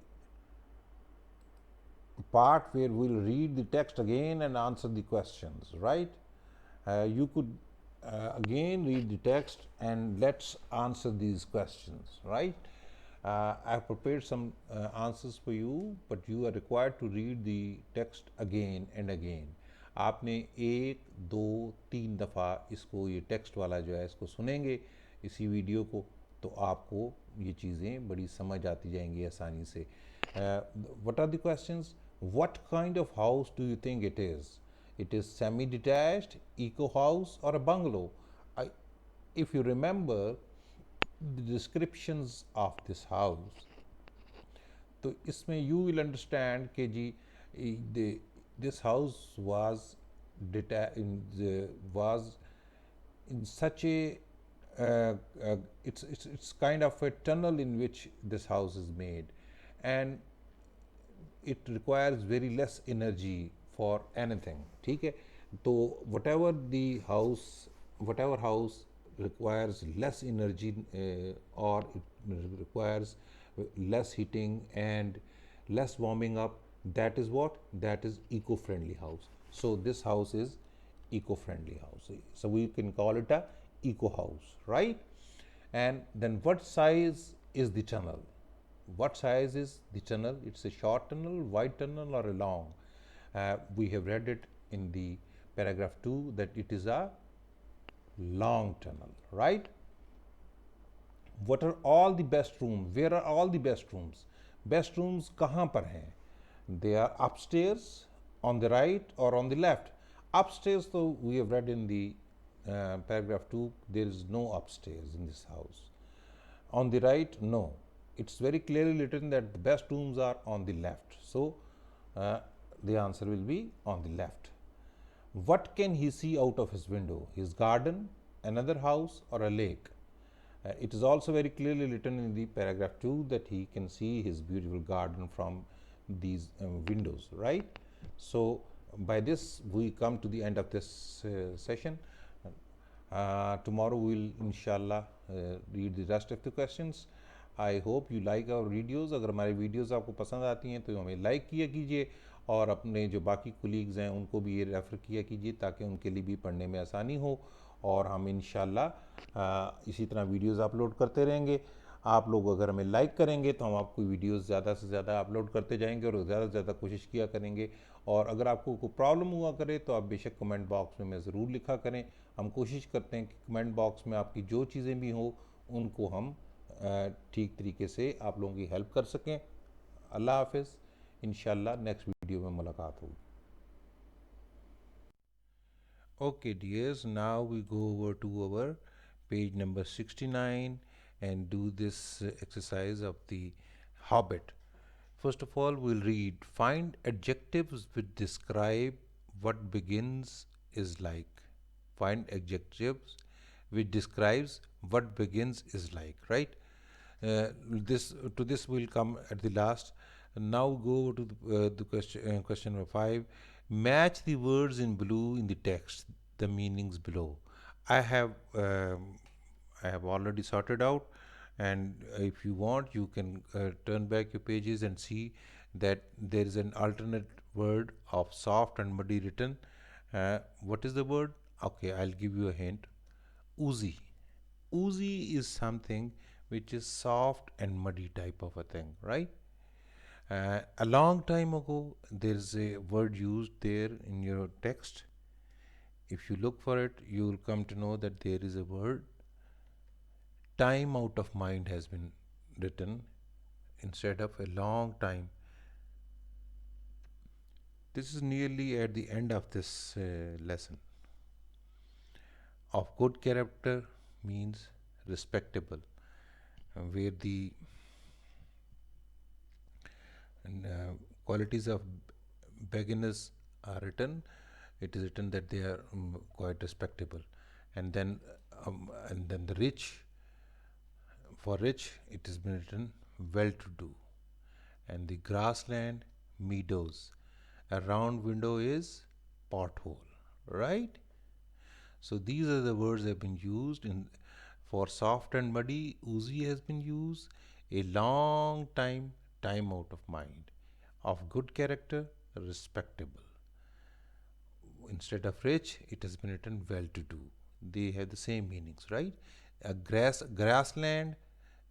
part where we'll read the text again and answer the questions, right? You could again read the text and let's answer these questions, right? I've prepared some answers for you, but you are required to read the text again and again. आपने एक दो तीन दफ़ा इसको ये text वाला जो है इसको सुनेंगे इसी वीडियो को, तो आपको ये चीज़ें बड़ी समझ आती जाएंगी आसानी से. What are the questions? What kind of house do you think it is? It is semi-detached, eco house, or a bungalow? I, if you remember the descriptions of this house, तो इसमें you will understand कि जी this house was in such a it's kind of a tunnel in which this house is made, and it requires very less energy for anything. ठीक है, तो whatever house requires less energy, or it requires less heating and less warming up, that is eco-friendly house. So this house is eco-friendly house, so we can call it a eco house, right? And then what size is the tunnel? What size is the tunnel? It's a short tunnel, wide tunnel, or a long? We have read it in the paragraph 2 that it is a long tunnel, right? What are all the best rooms? Where are all the best rooms? Best rooms कहाँ पर हैं? They are upstairs, on the right, or on the left. Upstairs, though, we have read in the paragraph 2, there is no upstairs in this house. On the right, no. It's very clearly written that the best rooms are on the left. So, the answer will be on the left. What can he see out of his window? His garden, another house, or a lake? It is also very clearly written in the paragraph 2 that he can see his beautiful garden from these windows, right? So, by this, we come to the end of this session. Tomorrow we will inshallah read the rest of the questions. I hope you like our videos. अगर हमारी videos आपको पसंद आती हैं तो हमें like किया कीजिए, और अपने जो बाकी कुलीग्स हैं उनको भी ये रेफ़र किया कीजिए ताकि उनके लिए भी पढ़ने में आसानी हो. और हम इंशाल्लाह इसी तरह वीडियोज़ अपलोड करते रहेंगे. आप लोग अगर हमें लाइक करेंगे तो हम आपको वीडियोज़ ज़्यादा से ज़्यादा अपलोड करते जाएंगे और ज़्यादा से ज़्यादा कोशिश किया करेंगे. और अगर आपको कोई प्रॉब्लम हुआ करे तो आप बेशक कमेंट बॉक्स में ज़रूर लिखा करें. हम कोशिश करते हैं कि कमेंट बॉक्स में आपकी जो चीज़ें भी हों उनको हम ठीक तरीके से आप लोगों की हेल्प कर सकें. अल्लाह हाफिज़. इंशाल्लाह नेक्स्ट वीडियो में मुलाकात होगी. Okay, dears, now we go over to our page number 69 and do this exercise of the Hobbit. First of all, we'll read find adjectives which describe what begins is like. Find adjectives which describes what begins is like, right? This will come at the last. Now go to the question number 5. Match the words in blue in the text, the meanings below. I have um, I have already sorted out, and if you want, you can turn back your pages and see that there is an alternate word of soft and muddy written. What is the word? Okay, I'll give you a hint. Oozy. Oozy is something which is soft and muddy type of a thing, right? A long time ago, there is a word used there in your text. If you look for it, you will come to know that there is a word. Time out of mind has been written instead of a long time. This is nearly at the end of this lesson. Of good character means respectable, where the qualities of beginners are written. It is written that they are quite respectable, and then the rich, for rich it has been written well-to-do, and the grassland meadows. A round window is pothole, right? So these are the words that have been used in for soft and muddy. Oozy has been used. A long time, time out of mind. Of good character, respectable. Instead of rich, it has been written well-to-do. They have the same meanings, right? A grassland,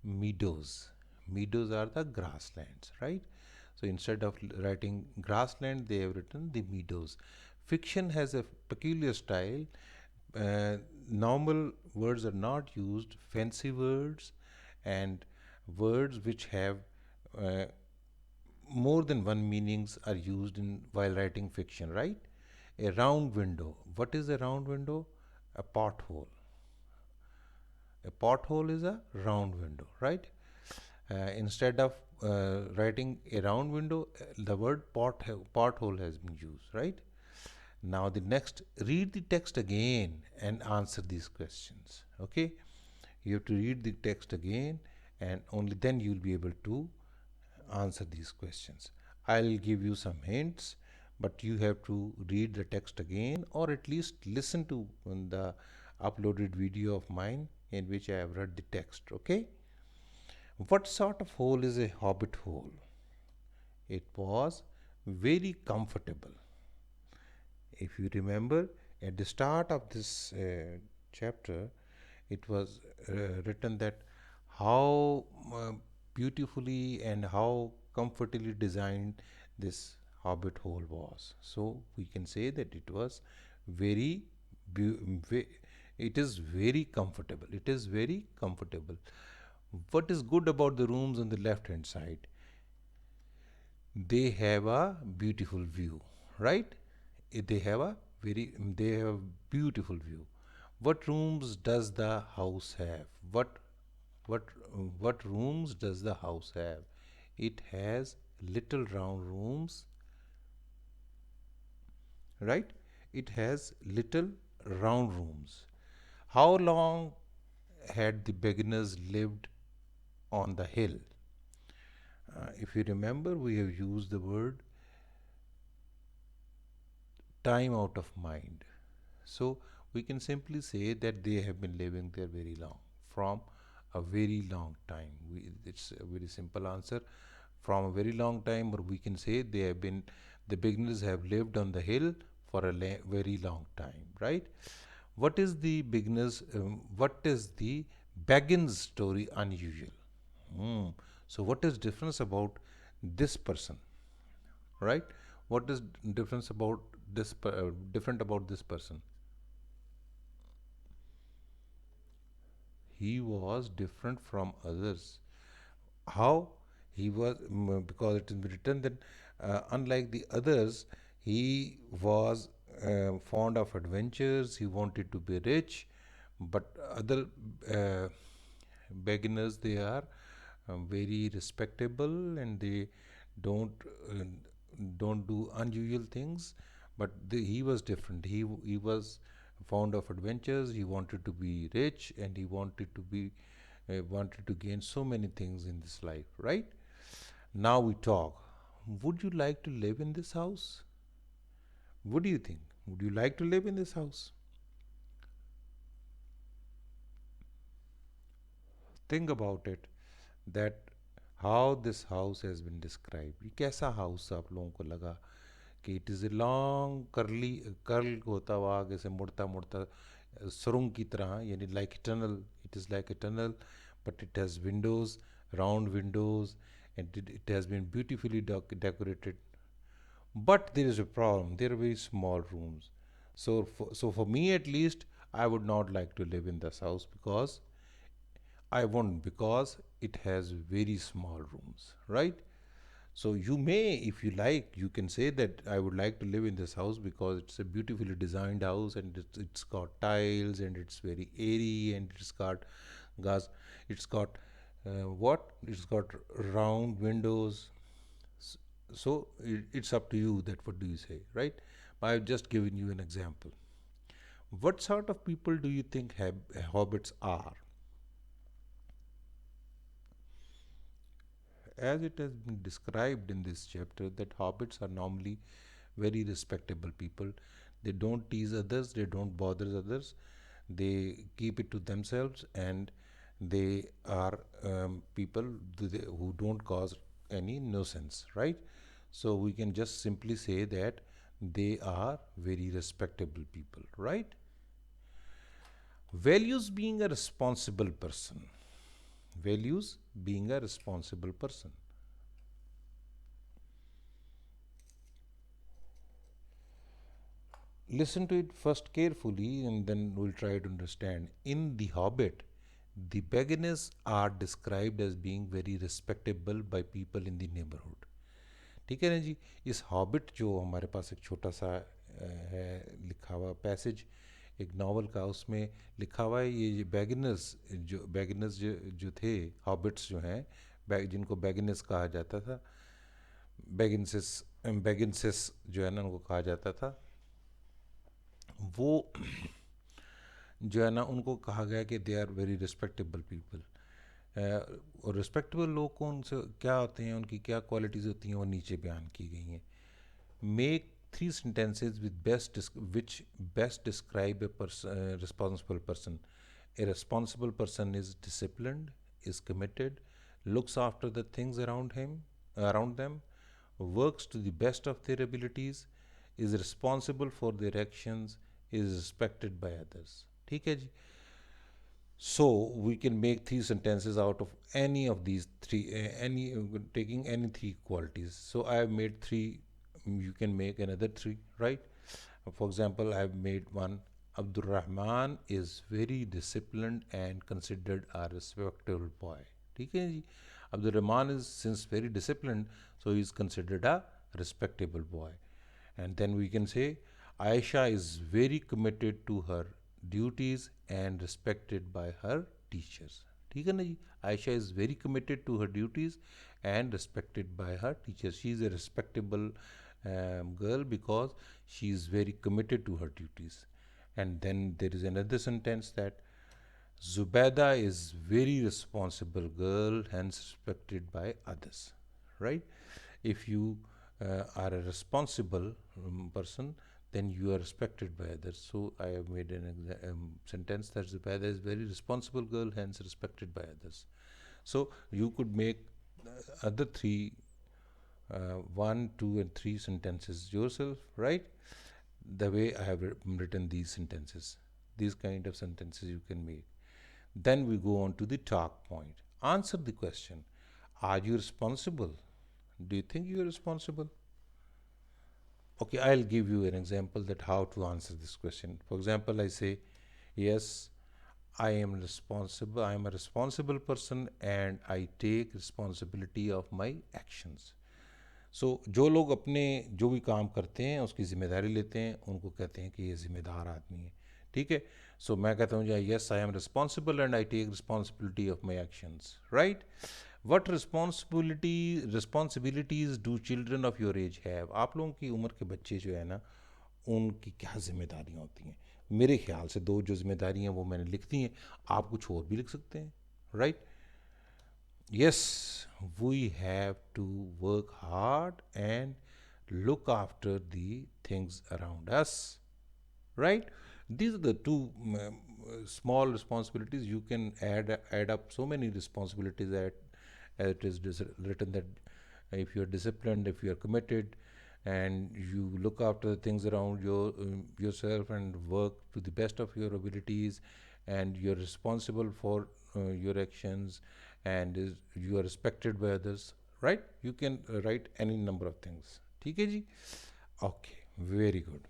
meadows. Meadows are the grasslands, right? So instead of writing grassland, they have written the meadows. Fiction has a peculiar style. Normal words are not used. Fancy words and words which have uh, more than one meanings are used in while writing fiction, right? A round window. What is a round window? A pothole. A pothole is a round window, right? Instead of writing a round window, the word pothole has been used, right? Now the next, read the text again and answer these questions. Okay, you have to read the text again, and only then you'll be able to answer these questions. I'll give you some hints, but you have to read the text again, or at least listen to the uploaded video of mine in which I have read the text. Okay, what sort of hole is a hobbit hole? It was very comfortable. If you remember, at the start of this chapter, it was written that how beautifully and how comfortably designed this hobbit hole was. So we can say that it was very, it is very comfortable. It is very comfortable. What is good about the rooms on the left hand side? They have a beautiful view, right? They have a they have a beautiful view. What rooms does the house have? What what rooms does the house have? It has little round rooms, right? It has little round rooms. How long had the beginners lived on the hill? If you remember, we have used the word time out of mind. So we can simply say that they have been living there very long, from a very long time. It's a very simple answer, from a very long time, or we can say the beginners have lived on the hill for a very long time, right? What is the Baggins story unusual? Hmm. So what is difference about this person, right? What is difference about different about this person? He was different from others. How? He was, because it is written that unlike the others, he was fond of adventures. He wanted to be rich, but other uh, beginners, they are very respectable, and they don't uh, don't do unusual things. But he was different. He was fond of adventures. He wanted to be rich, and he wanted to gain so many things in this life, right? Now we talk. Would you like to live in this house? What do you think? Would you like to live in this house? Think about it, that how this house has been described. ये कैसा house आप लोगों को लगा कि it is a long curl होता हुआ आगे से मुड़ता मुड़ता सुरंग की तरह, यानी like a tunnel. It is like a tunnel, but it has windows, round windows, and it has been beautifully decorated. But there is a problem. There are very small rooms. So for me at least, I would not like to live in this house, because I won't, because it has very small rooms, right? So you may, if you like, you can say that I would like to live in this house because it's a beautifully designed house, and it's got tiles, and it's very airy, and gas, it's got what? It's got round windows. So it's up to you that what do you say, right? I've just given you an example. What sort of people do you think hobbits are? As it has been described in this chapter, that hobbits are normally very respectable people. They don't tease others, they don't bother others, they keep it to themselves, and they are people who don't cause any nuisance, right? So we can just simply say that they are very respectable people, right? Values being a responsible person. Values being a responsible person. Listen to it first carefully, and then we'll try to understand. In The Hobbit, the beginners are described as being very respectable by people in the neighborhood. ठीक है ना जी। इस hobbit जो हमारे पास एक छोटा सा है लिखा हुआ पैसेज एक नावल का, उसमें लिखा हुआ है ये बैगिनर्स जो थे, हॉबिट्स जो हैं, जिनको बैगिनर्स कहा जाता था, बैगिनसिस बैगिनसिस जो है ना उनको कहा जाता था, वो जो है ना उनको कहा गया कि they are very respectable people. और रिस्पेक्टेबल लोग कौन से क्या होते हैं, उनकी क्या क्वालिटीज़ होती हैं, वो नीचे बयान की गई हैं। Make three sentences with which best describe a responsible person. A responsible person is disciplined, is committed, looks after the things around them, works to the best of their abilities, is responsible for their actions, is respected by others. ठीक है जी। So we can make three sentences out of any of these three, taking any three qualities. So I have made three. You can make another three, right? For example, I have made one. Abdul Rahman is very disciplined and considered a respectable boy. ठीक है जी। Abdul Rahman is since very disciplined, so he is considered a respectable boy. And then we can say Aisha is very committed to her duties and respected by her teachers. ठीक है ना जी। Aisha is very committed to her duties and respected by her teachers. She is a respectable girl because she is very committed to her duties. And then there is another sentence that Zubaida is very responsible girl, hence respected by others. Right? If you are a responsible person, then you are respected by others. So I have made an sentence that Zubaida is very responsible girl, hence respected by others. So you could make other three, one, two, and three sentences yourself, right? The way I have written these sentences, these kind of sentences you can make. Then we go on to the talk point. Answer the question: are you responsible? Do you think you are responsible? Okay, I'll give you an example that how to answer this question. For example, I say, yes, I am responsible. I am a responsible person and I take responsibility of my actions. सो जो लोग अपने जो भी काम करते हैं उसकी जिम्मेदारी लेते हैं, उनको कहते हैं कि ये जिम्मेदार आदमी है। ठीक है। सो मैं कहता हूँ yes I am responsible and I take responsibility of my actions, right. What responsibilities do children of your age have. आप लोगों की उम्र के बच्चे जो है ना, उनकी क्या जिम्मेदारियाँ होती हैं। मेरे ख्याल से दो जो जिम्मेदारियाँ वो मैंने लिख दी हैं, आप कुछ और भी लिख सकते हैं, right. Yes, we have to work hard and look after the things around us, right? These are the two small responsibilities. You can add up so many responsibilities that it is written that if you are disciplined, if you are committed, and you look after the things around yourself and work to the best of your abilities, and you're responsible for your actions, and you are respected by others, right? You can write any number of things. ठीक है जी। Okay, very good.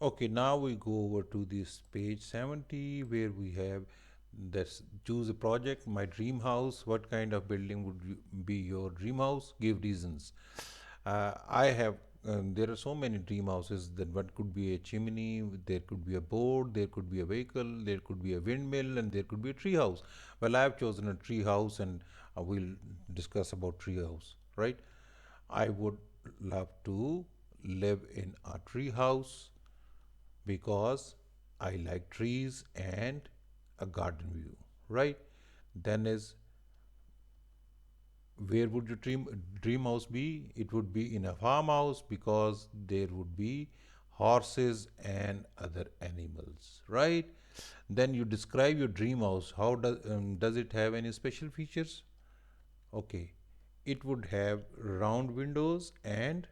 Okay, now we go over to this page 70 where we have this: choose a project. My dream house. What kind of building would be your dream house? Give reasons. I have there are so many dream houses. That what could be a chimney, there could be a boat, there could be a vehicle, there could be a windmill, and there could be a tree house. Well, I have chosen a tree house, and we'll discuss about tree house, right? I would love to live in a tree house because I like trees and a garden view, right? Then is where would your dream house be? It would be in a farmhouse because there would be horses and other animals, right? Then you describe your dream house. How does it have any special features? Okay, it would have round windows and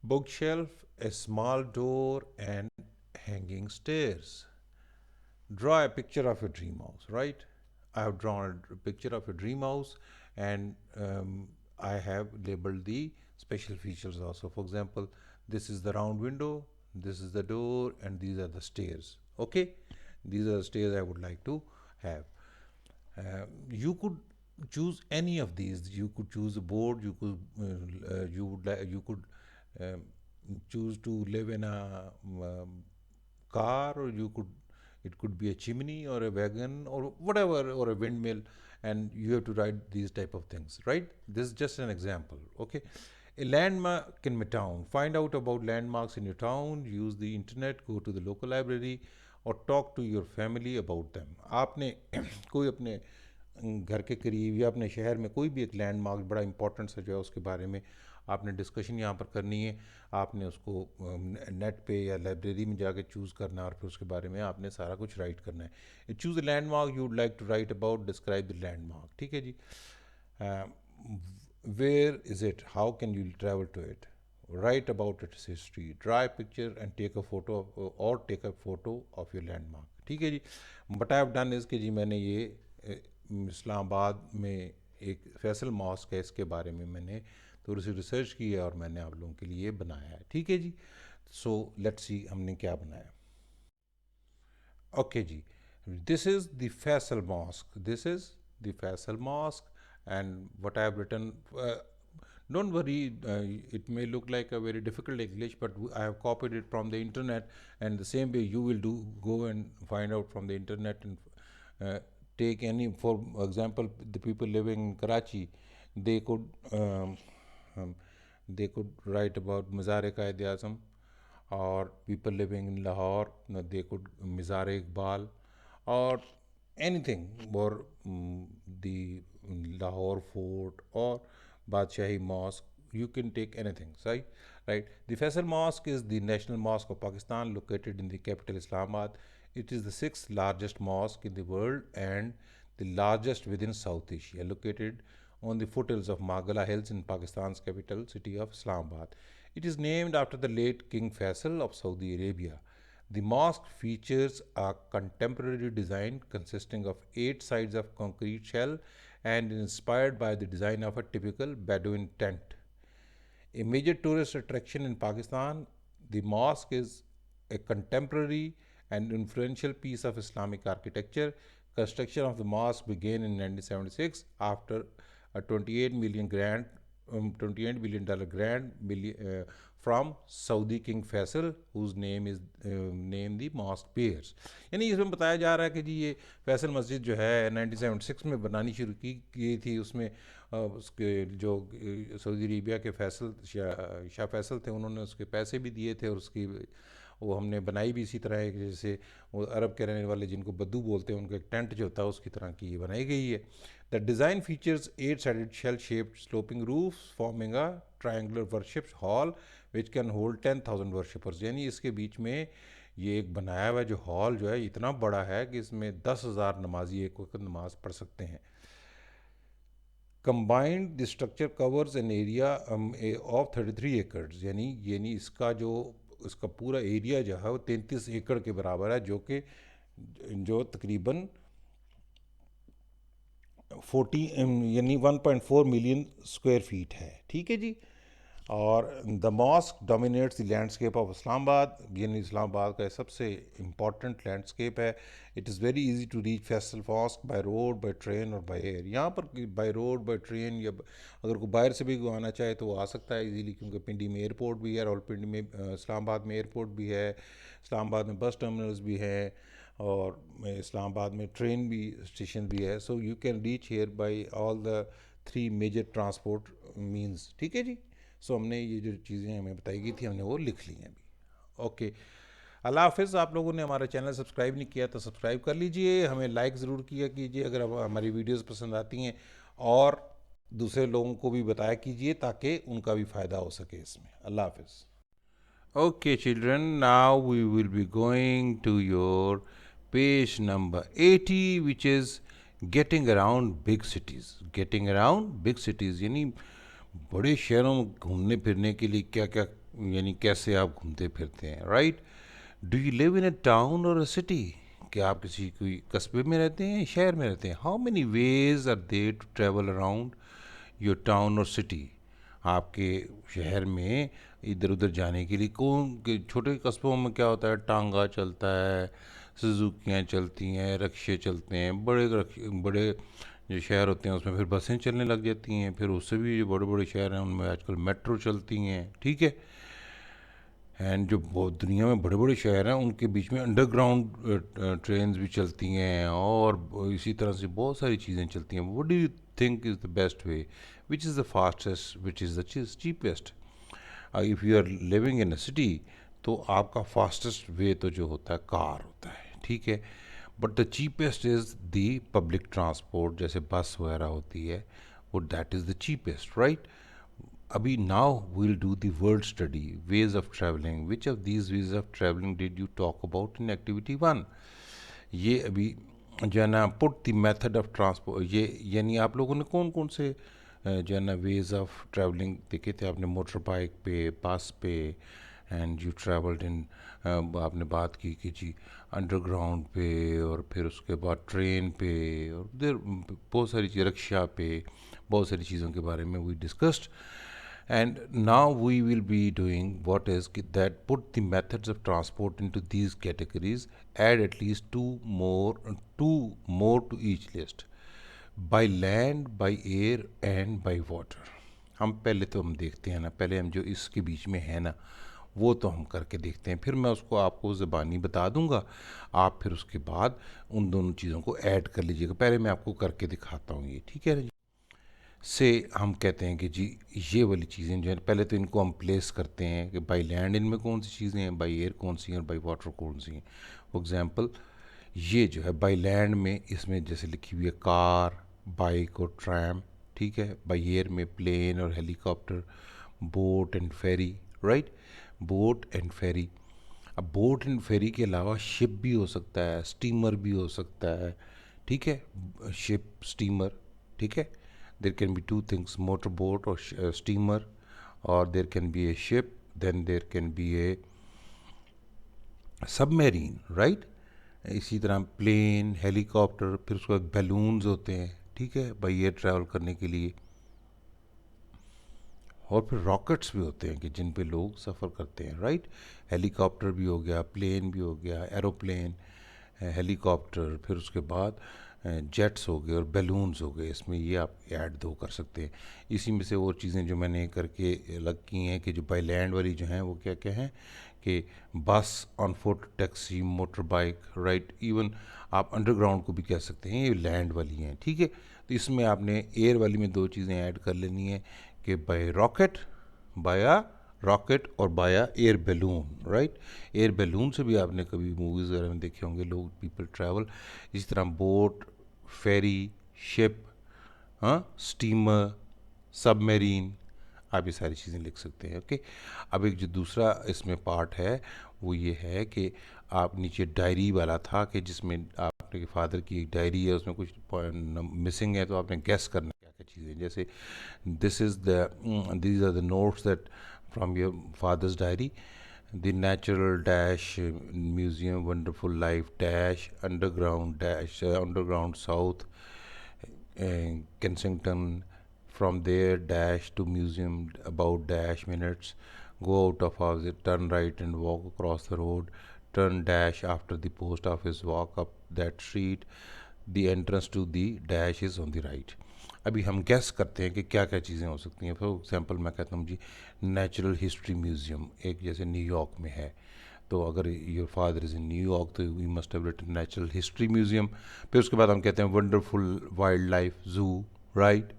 bookshelf, a small door, and hanging stairs. Draw a picture of your dream house, right? I have drawn a picture of a dream house, and I have labeled the special features also. For example, this is the round window, this is the door, and these are the stairs. Okay, these are the stairs I would like to have. You could choose any of these. You could choose a board. You could you could um, choose to live in a car, or you could, it could be a chimney or a wagon or whatever, or a windmill, and you have to write these type of things, right? This is just an example. Okay, a landmark in my town. Find out about landmarks in your town. Use the internet. Go to the local library और talk to your family about them. आपने कोई अपने घर के करीब या अपने शहर में कोई भी एक लैंडमार्क बड़ा इंपॉर्टेंट सा जो है उसके बारे में आपने डिस्कशन यहाँ पर करनी है. आपने उसको नेट पे या लाइब्रेरी में जाके चूज़ करना है और फिर उसके बारे में आपने सारा कुछ राइट करना है. Choose a landmark you would like to write about, describe the landmark. ठीक है जी. Where is it, how can you travel to it, write about its history, draw a picture and take a photo or take a photo of your landmark. ठीक है जी. But I have done is कि जी मैंने ये इस्लामाबाद में एक Faisal mask है, इसके बारे में मैंने थोड़ी सी रिसर्च की है और मैंने आप लोगों के लिए बनाया है. ठीक है जी. सो लेट्स सी हमने क्या बनाया. ओके जी. This is the Faisal mosque. This is the Faisal mosque and what I have written, don't worry, it may look like a very difficult English, but I have copied it from the internet, and the same way you will do, go and find out from the internet and uh, take any, for example, the people living in Karachi, they could um, they could write about Mazar-e-Qaid-e-Azam, or people living in Lahore, they could Mizar-e-Iqbal, or anything, or the Lahore Fort or Badshahi Mosque. You can take anything, right? The Faisal Mosque is the national mosque of Pakistan, located in the capital Islamabad. It is the sixth largest mosque in the world and the largest within South Asia, located on the foothills of Magala Hills in Pakistan's capital city of Islamabad. It is named after the late King Faisal of Saudi Arabia. The mosque features a contemporary design consisting of 8 sides of concrete shell and is inspired by the design of a typical Bedouin tent. A major tourist attraction in Pakistan, the mosque is a contemporary and influential piece of Islamic architecture. Construction of the mosque began in 1976 after a $28 million grant from Saudi King Faisal, whose name is name the mosque bears. यानी इसमें बताया जा रहा है कि जी ये फैसल मस्जिद जो है 1976 में बनानी शुरू की गई थी. उसमें उसके जो सऊदी अरेबिया के फैसल शाह फैसल थे, उन्होंने उसके पैसे भी दिए थे और उसकी वो हमने बनाई भी इसी तरह है कि जैसे वो अरब के रहने वाले जिनको बद्दू बोलते हैं उनका एक टेंट जो होता है उसकी तरह की ये बनाई गई है. The design features 8 sided shell shaped sloping roofs forming a triangular worship hall which can hold 10,000 worshippers. यानी इसके बीच में ये एक बनाया हुआ जो हॉल जो है इतना बड़ा है कि इसमें 10,000 नमाजी एक वक्त नमाज पढ़ सकते हैं. Combined the structure covers N area of 33 एकड़. यानी इसका जो इसका पूरा एरिया जो है वो 33 एकड़ के बराबर है, जो तकरीबन 1.4 मिलियन स्क्वायर फीट है. ठीक है जी. और the mosque dominates the landscape of Islamabad. यानी इस्लामाबाद का सबसे इम्पॉर्टेंट लैंडस्केप है. It is very easy to reach Faisal mosque by road, by train और बाय एयर. यहाँ पर बाय रोड, बाय ट्रेन, या अगर कोई बाहर से भी कोई आना चाहे तो वो आ सकता है इजीली, क्योंकि पिंडी में एयरपोर्ट भी है, रावलपिंडी में इस्लामाबाद में एयरपोर्ट भी है, इस्लामाबाद में बस टर्मिनल्स भी हैं, और इस्लामाबाद में ट्रेन भी स्टेशन भी है. So you can reach here by all the 3 major transport means. ठीक है जी. सो हमने ये जो चीज़ें हमें बताई गई थी हमने वो लिख ली हैं अभी. ओके, अल्लाह हाफिज़. आप लोगों ने हमारा चैनल सब्सक्राइब नहीं किया तो सब्सक्राइब कर लीजिए. हमें लाइक ज़रूर किया कीजिए अगर हमारी वीडियोस पसंद आती हैं, और दूसरे लोगों को भी बताया कीजिए ताकि उनका भी फ़ायदा हो सके इसमें. अल्लाह हाफिज़. Okay, children, now we will be going to your page number 80, which is getting around big cities. Getting around big cities यानी बड़े शहरों में घूमने फिरने के लिए क्या क्या, यानी कैसे आप घूमते फिरते हैं, right? Do you live in a town और अ सिटी? क्या आप किसी कोई कस्बे में रहते हैं, शहर में रहते हैं? How many ways are there to travel around your town और सिटी? आपके शहर में इधर उधर जाने के लिए छोटे कस्बों में क्या होता है, टांगा चलता है, सुजुकियाँ चलती हैं, रक्शे चलते हैं, बड़े जो शहर होते हैं उसमें फिर बसें चलने लग जाती हैं, फिर उससे भी जो बड़े बड़े शहर हैं उनमें आजकल मेट्रो चलती हैं, ठीक है। एंड जो बहुत दुनिया में बड़े बड़े शहर हैं उनके बीच में अंडरग्राउंड ट्रेन्स भी चलती हैं, और इसी तरह से बहुत सारी चीज़ें चलती हैं। What do you think is the best way, which is the fastest, which is the cheapest? If you are living in a city तो आपका फास्टेस्ट वे तो जो होता है कार होता है, ठीक है। But the cheapest is the public transport, जैसे बस वगैरह होती है, वो that is the cheapest, right. अभी now we'll do the word study, ways of travelling. Which of these ways of travelling did you talk about in activity 1? ये अभी जो है ना, put the method of transport, ये यानी आप लोगों ने कौन कौन से जो है ना वेज ऑफ ट्रैवलिंग देखे थे? आपने मोटर बाइक पे, बस पे, एंड यू ट्रैवल्ड इन, आपने बात की कि जी अंडरग्राउंड पे, और फिर उसके बाद ट्रेन पे, और देर बहुत सारी चीज़, रिक्शा पे, बहुत सारी चीज़ों के बारे में we discussed. And now we will be doing what is that put the methods of transport into these categories, add at least two more to each list, by land, by air and by water. हम पहले तो हम देखते हैं ना, पहले हम जो इसके बीच में है ना वो तो हम करके देखते हैं, फिर मैं उसको आपको ज़बानी बता दूंगा, आप फिर उसके बाद उन दोनों चीज़ों को ऐड कर लीजिएगा। पहले मैं आपको करके दिखाता हूँ ये, ठीक है ना जी। से हम कहते हैं कि जी ये वाली चीज़ें जो है, पहले तो इनको हम प्लेस करते हैं कि बाई लैंड इनमें कौन सी चीज़ें हैं, बाई एयर कौन सी हैं, और बाई वाटर कौन सी हैं। फॉर एग्ज़ाम्पल ये जो है बाई लैंड में, इसमें जैसे लिखी हुई है कार, बाइक और ट्रैम, ठीक है। बाई एयर में प्लेन और helicopter, boat and ferry, right, boat and ferry. अब बोट एंड फेरी के अलावा शिप भी हो सकता है, स्टीमर भी हो सकता है, ठीक है। शिप, स्टीमर, ठीक है। There can be two things, motor boat or steamer, or there can be a ship, then there can be a submarine, right? इसी तरह प्लेन, हेलीकॉप्टर, फिर उसके बाद बैलून्स होते हैं, ठीक है, बाई एयर ट्रैवल करने के लिए। और फिर रॉकेट्स भी होते हैं कि जिन पे लोग सफ़र करते हैं, राइट। हेलीकॉप्टर भी हो गया, प्लेन भी हो गया, एरोप्लेन, हेलीकॉप्टर, फिर उसके बाद जेट्स हो गए और बैलून्स हो गए। इसमें ये आप ऐड दो कर सकते हैं। इसी में से और चीज़ें जो मैंने करके अलग की हैं कि जो बाई लैंड वाली जो हैं वो क्या क्या हैं कि बस, on foot, taxi, motor bike, right. Even आप अंडरग्राउंड को भी कह सकते हैं, ये लैंड वाली हैं, ठीक है। तो इसमें आपने एयर वाली में दो चीज़ें ऐड कर लेनी है कि बाय रॉकेट, बाया रॉकेट, और बाया air balloon, right. Air balloon से भी आपने कभी मूवीज़ वगैरह में देखे होंगे लोग, पीपल ट्रैवल। इसी तरह बोट, फेरी, शिप, हाँ, स्टीमर, सबमरीन, आप ये सारी चीज़ें लिख सकते हैं, ओके। अब एक जो दूसरा इसमें पार्ट है वो ये है कि आप नीचे डायरी वाला था कि जिसमें आपके फादर की एक डायरी है, उसमें कुछ मिसिंग है, तो आपने गेस करना क्या क्या चीज़ें, जैसे these are the notes that from your father's diary. The natural dash museum, wonderful life dash, underground dash, underground south, Kensington. From there dash to museum about dash minutes. Go out of house, turn right and walk across the road. Turn dash after the post office, walk up that street. The entrance to the dash is on the right. अभी हम gas करते हैं कि क्या क्या चीज़ें हो सकती हैं। फॉर एग्जांपल मैं कहता हूँ जी नेचुरल हिस्ट्री म्यूज़ियम, एक जैसे न्यूयॉर्क में है, तो अगर your father is in New York तो we must have written natural history museum. फिर उसके बाद हम कहते हैं wonderful wildlife zoo, right.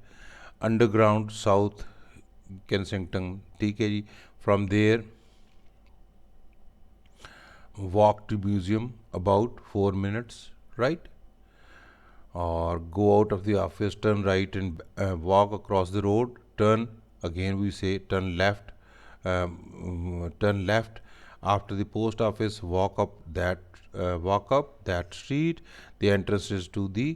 Underground South Kensington, ठीक है जी। From there walk to museum about 4 minutes, राइट। Or go out of the office, turn right and walk across the road, turn, again we say turn left after the post office, walk up that street. The entrance is to the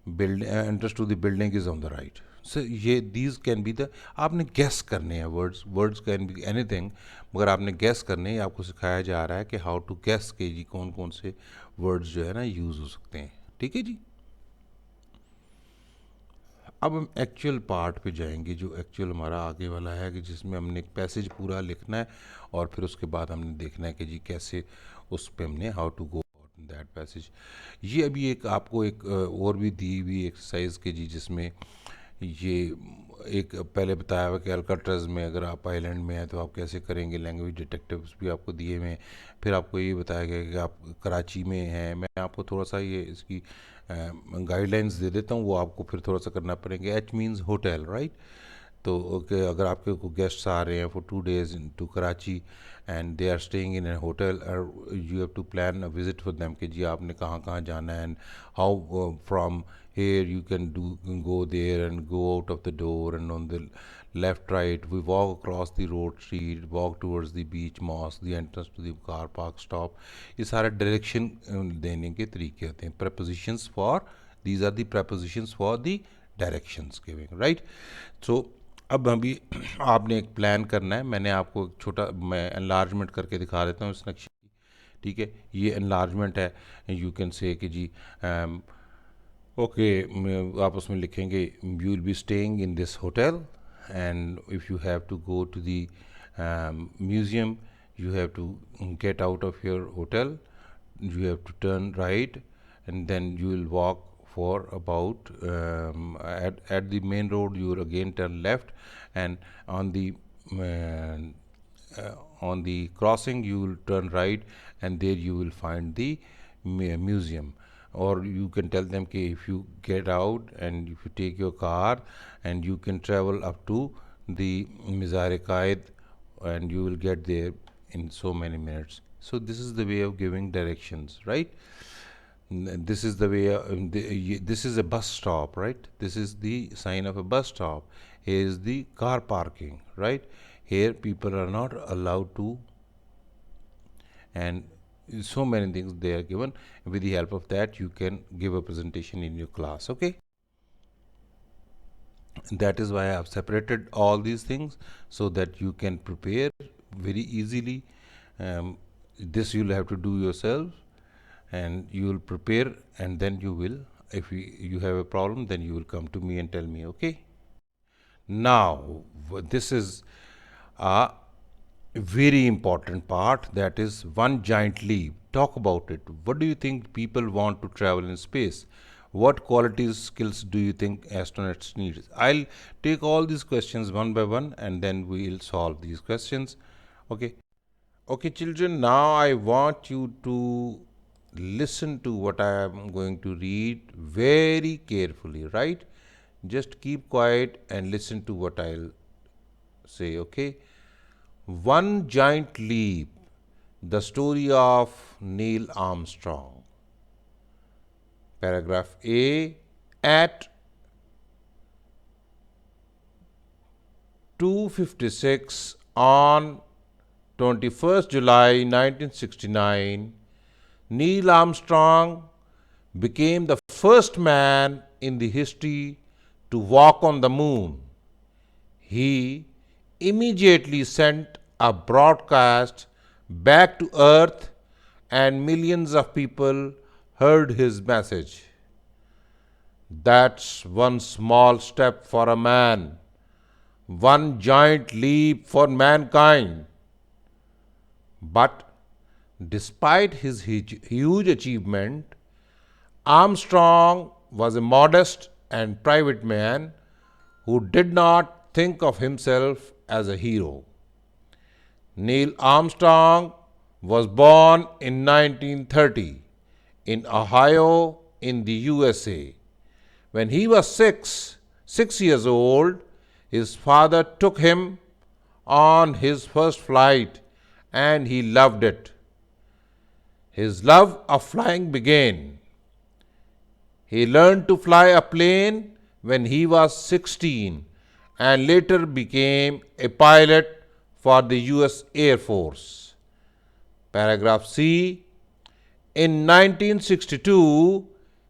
entrance to the building is on the right. So ये these can be the, आपने guess करने हैं words can be anything, मगर आपने guess करने हैं, आपको सिखाया जा रहा है कि how to guess के जी कौन कौन से words जो है ना यूज़ हो सकते हैं, ठीक है जी। अब हम एक्चुअल पार्ट पे जाएंगे, जो एक्चुअल हमारा आगे वाला है कि जिसमें हमने एक पैसेज पूरा लिखना है, और फिर उसके बाद हमने देखना है कि जी कैसे उस पे हमने how to go about in that passage. ये अभी एक आपको एक और भी दी हुई एक्सरसाइज के जी, जिसमें ये एक पहले बताया हुआ कि अल्काट्राज में अगर आप आइलैंड में हैं तो आप कैसे करेंगे, लैंग्वेज डिटेक्टिव्स भी आपको दिए हुए हैं। फिर आपको ये बताया गया कि आप कराची में हैं। मैं आपको थोड़ा सा ये इसकी गाइडलाइंस दे देता हूँ, वो आपको फिर थोड़ा सा करना पड़ेंगे। H means hotel, right. तो ओके, अगर आपके को गेस्ट्स आ रहे हैं for 2 days to Karachi and they are staying in a hotel, you have to plan a visit for them कि जी आपने कहाँ कहाँ जाना है, and how from here you can do go there and go out of the door, and on the left right we walk across the road street, walk towards the beach, mosque, the entrance to the car park, stop. ये सारे direction देने के तरीके होते हैं। prepositions for, these are the prepositions for the directions giving, right. So अब अभी आपने एक प्लान करना है। मैंने आपको एक छोटा, मैं एनलार्जमेंट करके दिखा देता हूँ इस नक्शे की, ठीक है। ये एनलार्जमेंट है। यू कैन से कि जी ओके, आप उसमें लिखेंगे you will be staying in this hotel, and if you have to go to the museum, you have to get out of your hotel, you have to turn right, and then you will walk for about at the main road you will again turn left, and on the crossing you will turn right, and there you will find the museum. Or you can tell them कि if you get out and if you take your car and you can travel up to the Mizar-e Qaid, and you will get there in so many minutes. So this is the way of giving directions, right? This is the way, this is a bus stop, right? This is the sign of a bus stop. Here is the car parking, right? Here people are not allowed to, and so many things they are given. With the help of that you can give a presentation in your class, okay. That is why I have separated all these things so that you can prepare very easily. This you will have to do yourself, and you will prepare, and then you will, if you have a problem, then you will come to me and tell me, okay. Now this is a very important part, that is one giant leap. Talk about it. What do you think people want to travel in space? What qualities, skills do you think astronauts need? I'll take all these questions one by one, and then we'll solve these questions, okay. Okay children, now I want you to listen to what I am going to read very carefully, right? Just keep quiet and listen to what I'll say, okay. One Giant Leap, the story of Neil Armstrong. Paragraph A. At 2:56 on 21st July 1969, Neil Armstrong became the first man in the history to walk on the moon. He immediately sent a broadcast back to Earth, and millions of people heard his message. That's one small step for a man, one giant leap for mankind. But despite his huge achievement, Armstrong was a modest and private man who did not think of himself as a hero. Neil Armstrong was born in 1930 in Ohio in the USA. When he was six years old, his father took him on his first flight, and he loved it. His love of flying began. He learned to fly a plane when he was 16 and later became a pilot for the US Air Force. Paragraph C. In 1962,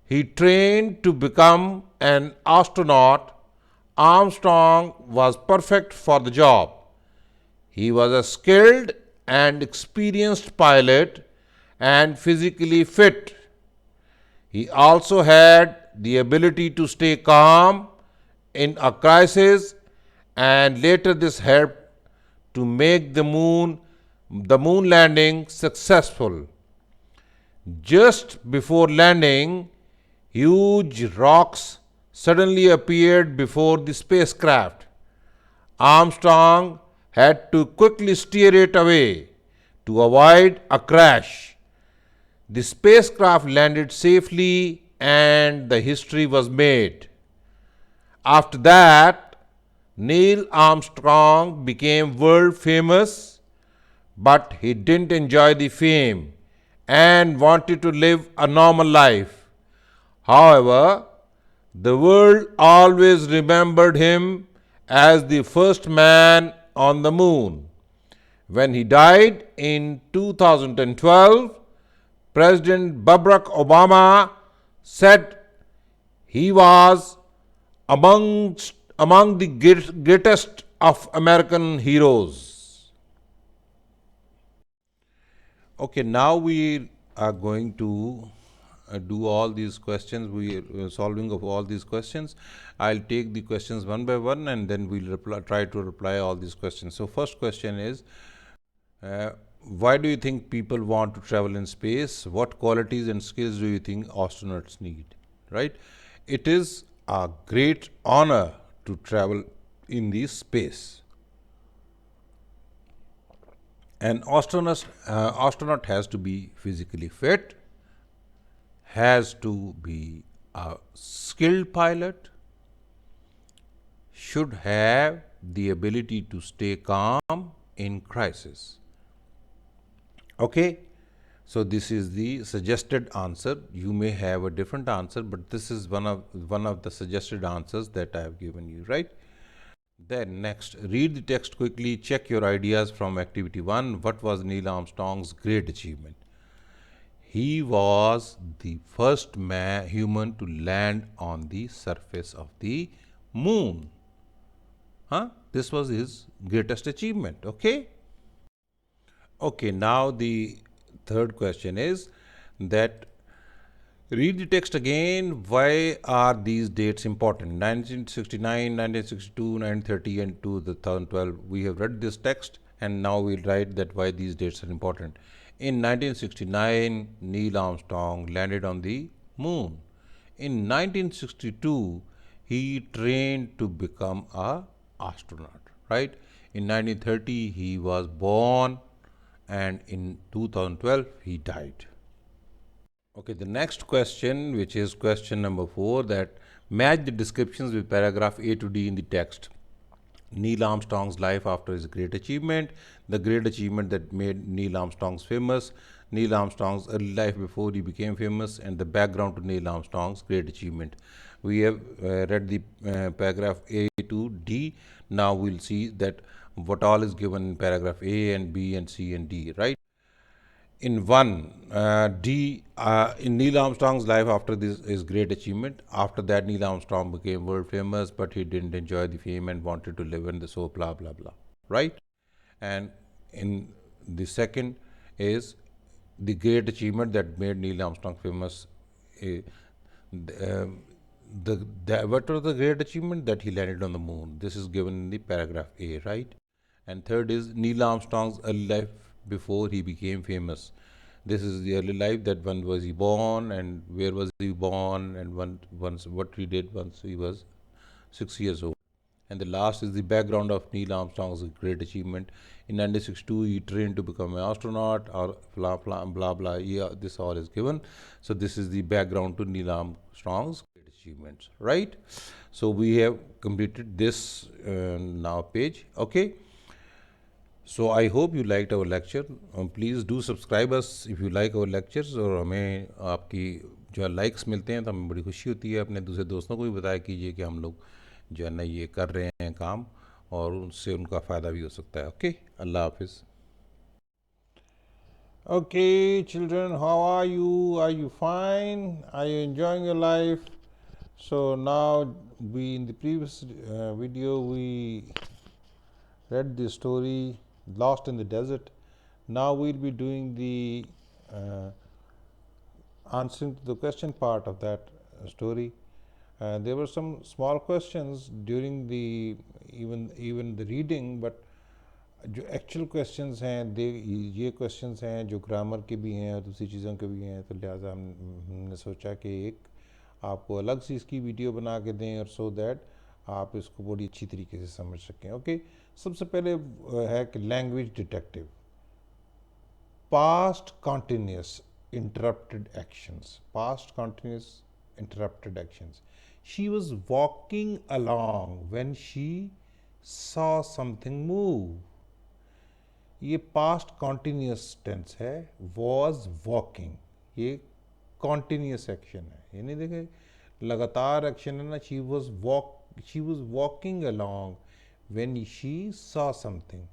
he trained to become an astronaut. Armstrong was perfect for the job. He was a skilled and experienced pilot and physically fit. He also had the ability to stay calm in a crisis, and later this helped to make the moon landing successful. Just before landing, huge rocks suddenly appeared before the spacecraft. Armstrong had to quickly steer it away to avoid a crash. The spacecraft landed safely and the history was made. After that, Neil Armstrong became world famous, but he didn't enjoy the fame and wanted to live a normal life. However, the world always remembered him as the first man on the moon. When he died in 2012, President Barack Obama said he was among the greatest of American heroes. Okay, now we are going to do all these questions. We are solving of all these questions. I'll take the questions one by one, and then we'll try to reply all these questions. So, first question is, uh, why do you think people want to travel in space? What qualities and skills do you think astronauts need? Right? It is a great honor to travel in the space. An astronaut has to be physically fit, has to be a skilled pilot, should have the ability to stay calm in crisis. Okay, so this is the suggested answer. You may have a different answer, but this is one of the suggested answers that I have given you, right? Then next, read the text quickly, check your ideas from activity 1. What was Neil Armstrong's great achievement? He was the first human to land on the surface of the moon. This was his greatest achievement. Okay. Okay, now the third question is that read the text again. Why are these dates important? 1969, 1962, 1930, and 2012. We have read this text, and now we'll write that why these dates are important. In 1969, Neil Armstrong landed on the moon. In 1962, he trained to become a astronaut. Right? In 1930, he was born, and in 2012, he died. Okay, the next question, which is question number 4, that match the descriptions with paragraph A to D in the text. Neil Armstrong's life after his great achievement, the great achievement that made Neil Armstrong famous, Neil Armstrong's early life before he became famous, and the background to Neil Armstrong's great achievement. We have read the paragraph A to D. Now we'll see that what all is given in paragraph A and B and C and D, right? In one, in Neil Armstrong's life after this his great achievement. After that, Neil Armstrong became world famous, but he didn't enjoy the fame and wanted to live in the so blah blah blah. Right? And in the second is the great achievement that made Neil Armstrong famous. Uh, what was the great achievement that he landed on the moon? This is given in the paragraph A, right? And third is Neil Armstrong's early life before he became famous. This is the early life, that when was he born and where was he born, and once what he did once he was 6 years old. And the last is the background of Neil Armstrong's great achievement. In 1962, he trained to become an astronaut, or blah blah blah blah. Yeah, this all is given. So this is the background to Neil Armstrong's great achievements, right? So we have completed this now page. Okay. So I hope you liked our lecture. Please do subscribe us if you like our lectures, और हमें आपकी जो है likes मिलते हैं तो हमें बड़ी खुशी होती है. अपने दूसरे दोस्तों को भी बताया कीजिए कि हम लोग जो है ना ये कर रहे हैं काम, और उससे उनका फ़ायदा भी हो सकता है. ओके, अल्लाह हाफिज़. Okay, children, how are you? Are you fine? Are you enjoying your life? So now in the previous video we read the story Lost in the Desert. Now we'll be doing the answering to the question part of that story. There were some small questions during the even the reading, but जो actual questions हैं ये questions हैं जो grammar के भी हैं और दूसरी चीज़ों के भी हैं, तो लिहाजा हमने सोचा कि एक आपको अलग से इसकी वीडियो बना के दें, और सो दैट आप इसको बड़ी अच्छी तरीके से समझ सकें। ओके, सबसे पहले है कि language detective, past continuous interrupted actions, past continuous interrupted actions. She was walking along when she saw something move. ये पास्ट कॉन्टिन्यूस टेंस है, वॉज वॉकिंग, ये कॉन्टिन्यूस एक्शन है, ये नहीं देखे लगातार एक्शन है ना। She was walking along when she saw something,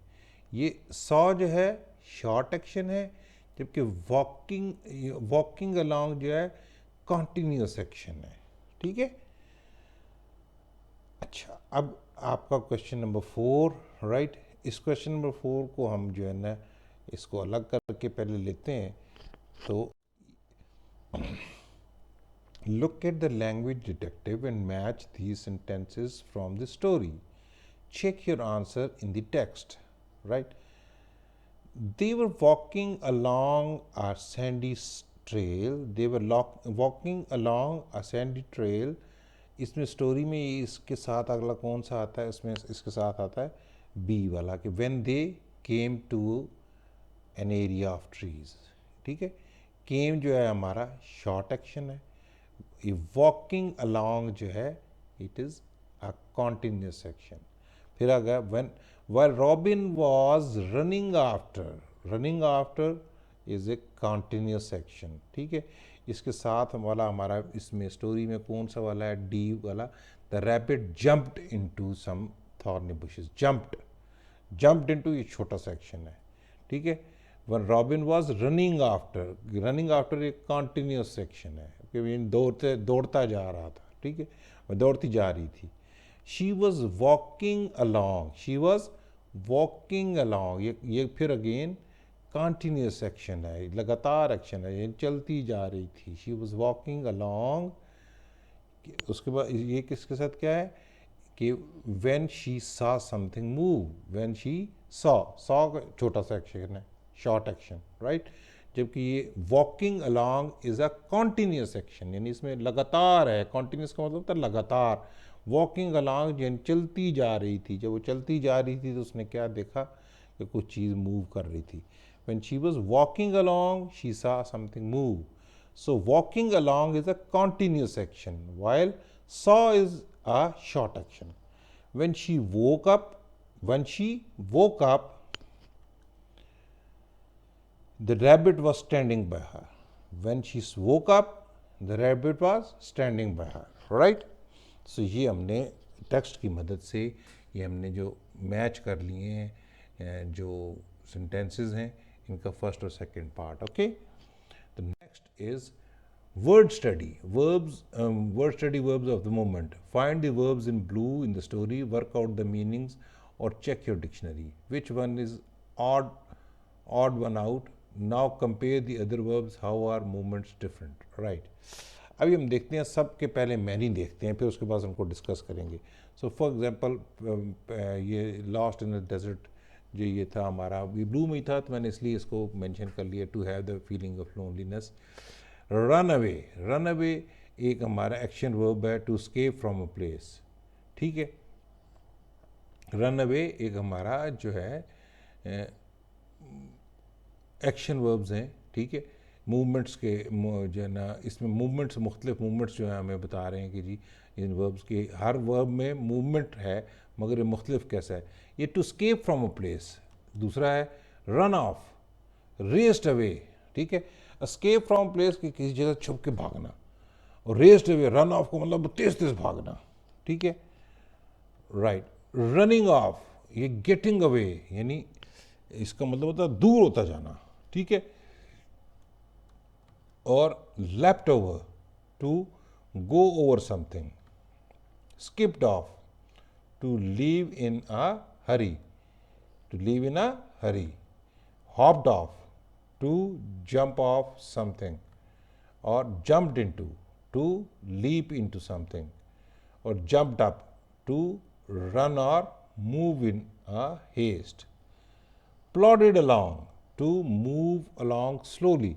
ये सॉ जो है शॉर्ट एक्शन है, जबकि वॉकिंग अलॉन्ग जो है कॉन्टिन्यूस एक्शन है। ठीक है, अच्छा, अब आपका क्वेश्चन नंबर 4, राइट। इस क्वेश्चन नंबर 4 को हम जो है ना इसको अलग करके पहले लेते हैं। तो look at the language detective and match these sentences from the story. Check your answer in the text, right? They were walking along a sandy trail. They were walking along a sandy trail. इसमें story में इसके साथ अगला कौन सा आता है, इसमें इसके साथ आता है बी वाला कि when they came to an area of trees. ठीक है, केम जो है हमारा शॉर्ट एक्शन है, ये वॉकिंग अलोंग जो है it is a continuous action. फिर आ गया when while Robin was running after is a continuous action। ठीक है, इसके साथ वाला हमारा इसमें स्टोरी में कौन सा वाला है, डी वाला, the rabbit jumped into some thorny bushes. Jumped into ये छोटा सा एक्शन है। ठीक है, one robin was running after एक कॉन्टिन्यूस सेक्शन है, क्योंकि दौड़ता जा रहा था। ठीक है, वह दौड़ती जा रही थी। शी वॉज वॉकिंग अलॉन्ग, ये फिर अगेन कॉन्टिन्यूस एक्शन है, लगातार एक्शन है, ये चलती जा रही थी। शी वॉज वॉकिंग अलॉन्ग, उसके बाद ये किसके साथ क्या है कि when she saw something move, when she saw छोटा सा एक्शन है, शॉर्ट एक्शन, राइट। जबकि ये walking along is a continuous action, यानी इसमें लगातार है। कॉन्टिन्यूस का मतलब था लगातार। वॉकिंग अलॉन्ग यानी चलती जा रही थी, जब वो चलती जा रही थी तो उसने क्या देखा कि कुछ चीज़ मूव कर रही थी। When she was walking along she saw something move. So walking along is a continuous action, while saw is a short action. When she woke up, the rabbit was standing by her. When she woke up, the rabbit was standing by her. Right? So ये हमने text की मदद से ये हमने जो match कर लिए हैं जो सेंटेंसेस हैं इनका फर्स्ट और second part. Okay, the next is word study, verbs of the moment. Find the verbs in blue in the story, work out the meanings or check your dictionary. Which one is odd one out? Now compare the other verbs, how are movements different, right? अभी हम देखते हैं, सबके पहले many देखते हैं, फिर उसके बाद हमको डिस्कस करेंगे। सो फॉर एग्जांपल ये लॉस्ट इन द डेजर्ट जो ये था हमारा, ये ब्लू में ही था तो मैंने इसलिए इसको मेंशन कर लिया, to have the feeling of loneliness. Run away एक हमारा एक्शन वर्ब है, to escape from a place. ठीक है, रन अवे एक हमारा जो है एक्शन वर्ब्स हैं। ठीक है, मूवमेंट्स के जो है ना, इसमें मूवमेंट्स मुख्तलिफ मूवमेंट्स जो है हमें बता रहे हैं कि जी इन वर्ब्स के हर वर्ब में मूवमेंट है, मगर ये मुख्तलिफ कैसा है। ये to escape from a place, दूसरा है रन ऑफ, रेस्ड अवे। ठीक है, स्केप फ्रॉम प्लेस की किसी जगह छुप के भागना, और रेस्ड अवे रन ऑफ को मतलब तेज तेज भागना। ठीक है, राइट। रनिंग ऑफ ये गेटिंग अवे, यानी इसका मतलब होता है दूर होता जाना। ठीक है, और left over to go over something, skipped off to leave in a hurry, hopped off to jump off something, or jumped into to leap into something, or jumped up to run or move in a haste. plodded along, to move along slowly.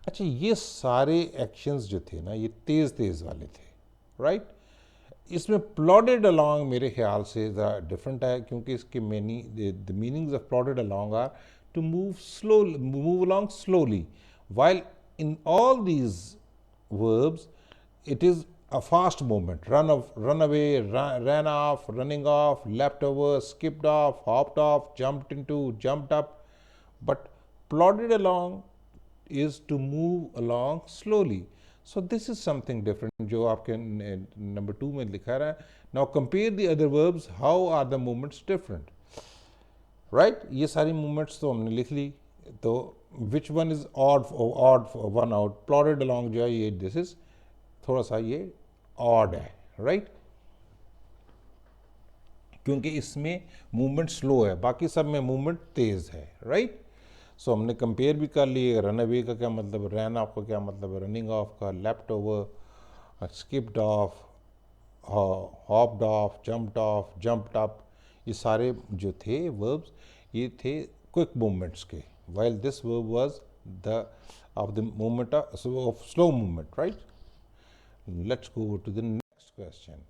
अच्छा, ये सारे actions जो थे ना, ये तेज तेज वाले थे, right? इसमें प्लॉडेड अलॉन्ग मेरे ख्याल से ज़रा डिफरेंट है, क्योंकि इसके the meanings of plodded along are to move slow, move along slowly, while in all these verbs it is a fast movement. Run away, ran off, running off, leapt over, skipped off, hopped off, jumped into, jumped up. But plodded along is to move along slowly. So this is something different जो आपके number 2 में लिखा रहा है. Now compare the other verbs. How are the movements different? Right ये सारी movements तो हमने लिख ली. तो which one is odd one out? Plodded along जो है ये दिस इज थोड़ा सा ये ऑड है, राइट? क्योंकि इसमें मूवमेंट स्लो है, बाकी सब में मूवमेंट तेज है, राइट? सो हमने कंपेयर भी कर लिए. रन अवे का क्या मतलब, रन ऑफ का क्या मतलब, रनिंग ऑफ का, left over, skipped of, hopped of, jumped of, jumped up. ये सारे जो थे वर्ब्स ये थे क्विक मूवमेंट्स के, while this verb was the movement of slow movement, right? Let's go to the next question.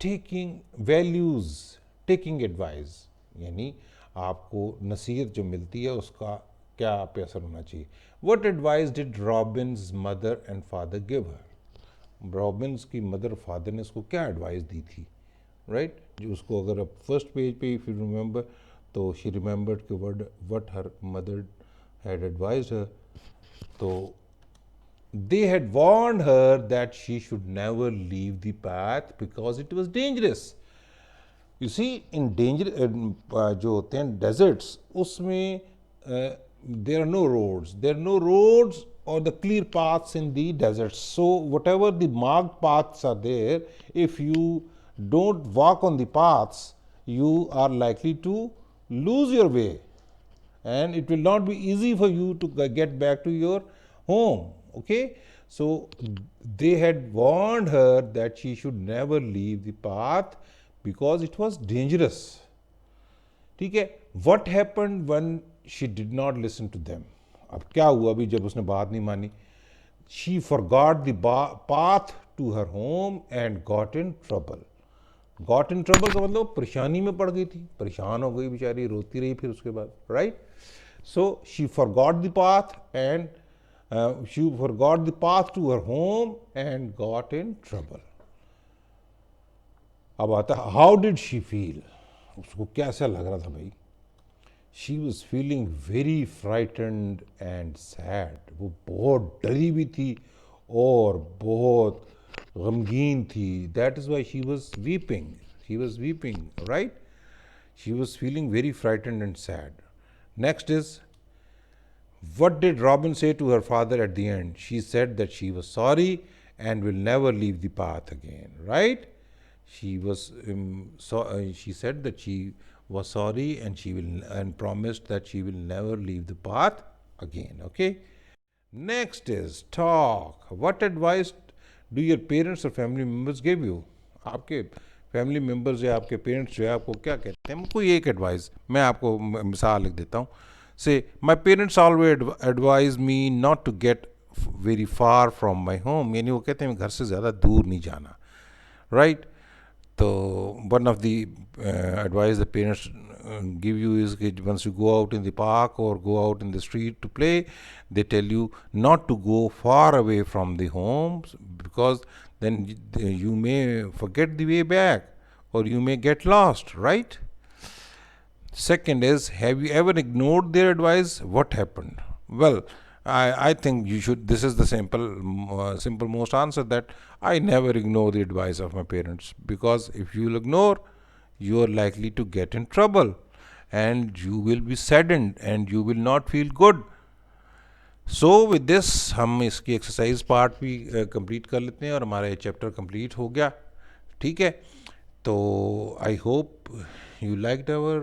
Taking values, taking advice, यानी आपको नसीहत जो मिलती है उसका क्या आप पे असर होना चाहिए. What advice did Robin's mother and father give her? Robins की मदर फादर ने उसको क्या एडवाइस दी थी, राइट? जो उसको अगर आप फर्स्ट पेज पे इफ यू रिमेंबर, तो शी रिमेंबर्ड के word what her mother had advised her. तो they had warned her that she should never leave the path because it was dangerous. You see, in danger जो होते हैं deserts, उसमें there are no roads or the clear paths in the deserts. So whatever the marked paths are there, if you don't walk on the paths, you are likely to lose your way, and it will not be easy for you to get back to your home. Okay, so they had warned her that she should never leave the path because it was dangerous. ठीक है. What happened when she did not listen to them? अब क्या हुआ अभी जब उसने बात नहीं मानी? She forgot the path to her home and got in trouble. Got in trouble का मतलब परेशानी में पड़ गई थी, परेशान हो गई बेचारी, रोती रही फिर उसके बाद, right? So she forgot the path and she forgot the path to her home and got in trouble. अब आता है how did she feel? उसको कैसा लग रहा था भाई? She was feeling very frightened and sad. वो बहुत डरी भी थी और बहुत गमगीन थी. That is why she was weeping. She was weeping, right? She was feeling very frightened and sad. Next is, what did Robin say to her father at the end? She said that she was sorry and will never leave the path again, right? She was she said that she was sorry and she will and promised that she will never leave the path again. Okay. Next is talk. What advice do your parents or family members give you? आपके family members या आपके parents जो है आपको क्या कहते हैं? कोई एक एडवाइस मैं आपको मिसाल लिख देता हूँ. Say, my parents always advise me not to get very far from my home. यानी वो कहते हैं घर से ज़्यादा दूर नहीं जाना, right? तो one of the advice the parents give you is that once you go out in the park or go out in the street to play, they tell you not to go far away from the home because then you may forget the way back or you may get lost, right? Second is, have you ever ignored their advice? What happened? Well, I think you should, this is the simple most answer, that I never ignore the advice of my parents, because if you will ignore, you are likely to get in trouble and you will be saddened and you will not feel good. So with this हम इसकी exercise part भी complete कर लेते हैं और हमारा ये chapter complete हो गया. ठीक है, तो I hope you liked our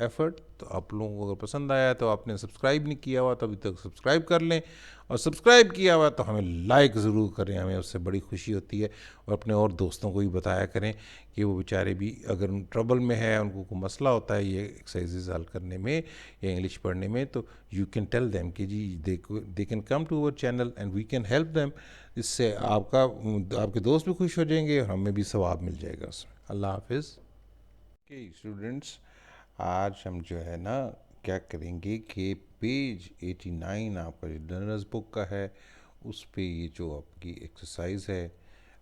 effort. तो आप लोगों को अगर पसंद आया तो आपने सब्सक्राइब नहीं किया हुआ तो अभी तक सब्सक्राइब कर लें, और सब्सक्राइब किया हुआ तो हमें लाइक ज़रूर करें, हमें उससे बड़ी खुशी होती है। और अपने और दोस्तों को भी बताया करें कि वो बेचारे भी अगर ट्रबल में है, उनको कोई मसला होता है ये एक्सरसाइजेज हल करने में या इंग्लिश पढ़ने में, तो यू कैन टेल देम कि जी they can come to our channel and we can help them. इससे आपके दोस्त भी खुश हो जाएंगे और हमें भी सवाब मिल जाएगा उसमें। अल्लाह हाफिज़। ओके स्टूडेंट्स, आज हम जो है ना क्या करेंगे कि पेज 89 आपका जो लर्नर्स बुक का है, उस पे ये जो आपकी एक्सरसाइज है,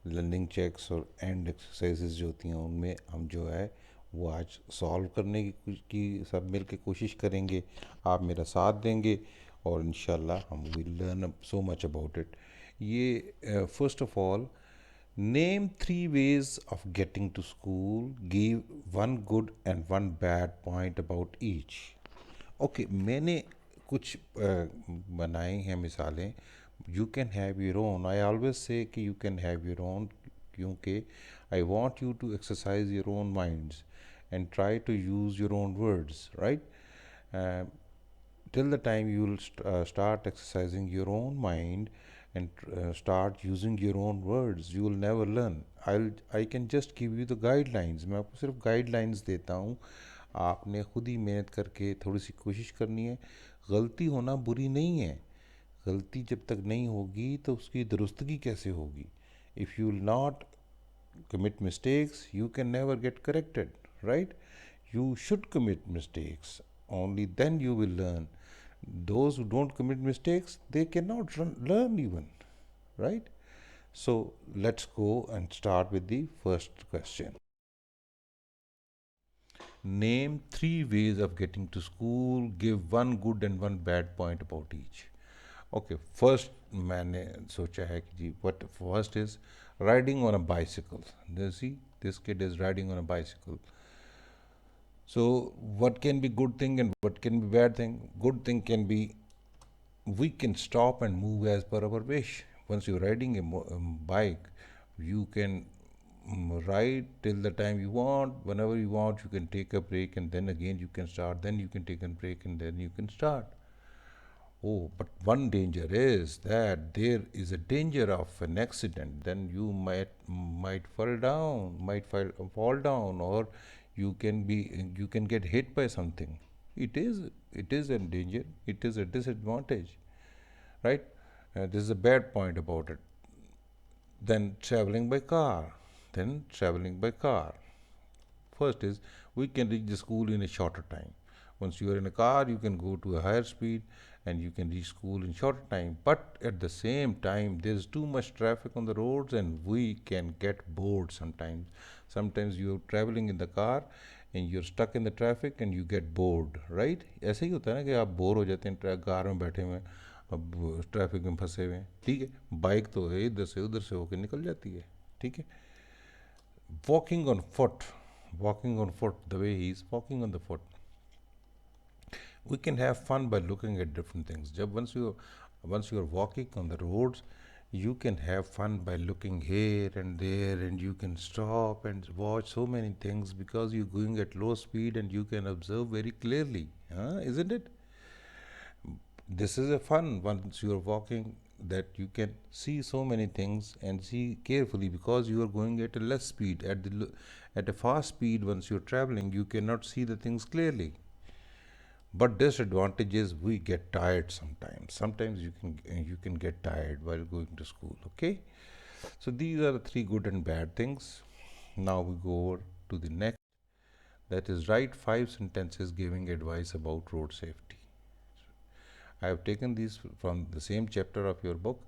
लर्निंग चेक्स और एंड एक्सरसाइजेज जो होती हैं, उनमें हम जो है वो आज सॉल्व करने की सब मिल के कोशिश करेंगे। आप मेरा साथ देंगे और इंशाल्लाह हम will learn so much about it. ये first of all, name 3 ways of getting to school, give one good and one bad point about each. Okay मैंने कुछ बनाई हैं मिसालें। You can have your own, I always say कि you can have your own, क्योंकि I want you to exercise your own minds and try to use your own words, right? Till the time you will start exercising your own mind and start using your own words, you will never learn. I can just give you the guidelines. मैं आपको सिर्फ guidelines देता हूँ, आपने खुद ही मेहनत करके थोड़ी सी कोशिश करनी है। गलती होना बुरी नहीं है, गलती जब तक नहीं होगी तो उसकी दुरुस्तगी कैसे होगी? If you will not commit mistakes, you can never get corrected, right? You should commit mistakes, only then you will learn. Those who don't commit mistakes, they cannot learn even, right? So let's go and start with the first question. Name 3 ways of getting to school, give one good and one bad point about each. Okay, first मैंने सोचा है कि जी what first is riding on a bicycle. See, this kid is riding on a bicycle. So what can be good thing and what can be bad thing? Good thing can be we can stop and move as per our wish. Once you're riding a bike, you can ride till the time you want. Whenever you want, you can take a break and then again you can start. Then you can take a break and then you can start. Oh, but one danger is that there is a danger of an accident. Then you might fall down, or you can get hit by something. It is a danger. It is a disadvantage, right? This is a bad point about it. Then traveling by car. Then traveling by car. First is we can reach the school in a shorter time. Once you are in a car, you can go to a higher speed and you can reach school in shorter time. But at the same time, there is too much traffic on the roads and we can get bored sometimes. Sometimes you are traveling in the car and you're stuck in the traffic and you get bored, right? ऐसे ही होता है ना कि आप bore हो जाते हैं car में बैठे हुए, अब ट्रैफिक में फंसे हुए हैं, ठीक है? बाइक तो है इधर से उधर से होकर निकल जाती है, ठीक है? Walking on foot, the way he is walking on the foot, we can have fun by looking at different things. Once you are walking on the roads, you can have fun by looking here and there, and you can stop and watch so many things because you're going at low speed and you can observe very clearly, isn't it? This is a fun once you are walking, that you can see so many things and see carefully because you are going at a less speed. At a fast speed, once you're traveling, you cannot see the things clearly. But disadvantage is we get tired sometimes. Sometimes you can get tired while going to school. Okay, so these are the 3 good and bad things. Now we go over to the next. That is, write 5 sentences giving advice about road safety. I have taken these from the same chapter of your book.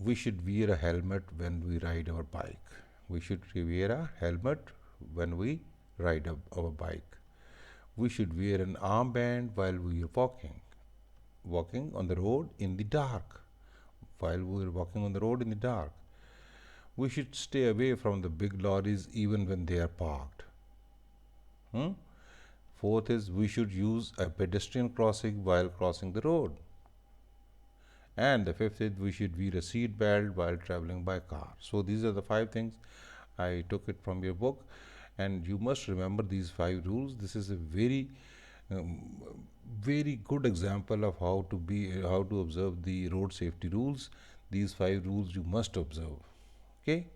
We should wear a helmet when we ride our bike. We should wear a helmet when we ride our bike. We should wear an armband while we are walking on the road in the dark. While we are walking on the road in the dark, we should stay away from the big lorries even when they are parked. Fourth is we should use a pedestrian crossing while crossing the road. And the fifth is we should wear a seat belt while traveling by car. So these are the 5 things. I took it from your book, and you must remember these 5 rules. This is a very Very good example of how to observe the road safety rules. These 5 rules you must observe. Okay.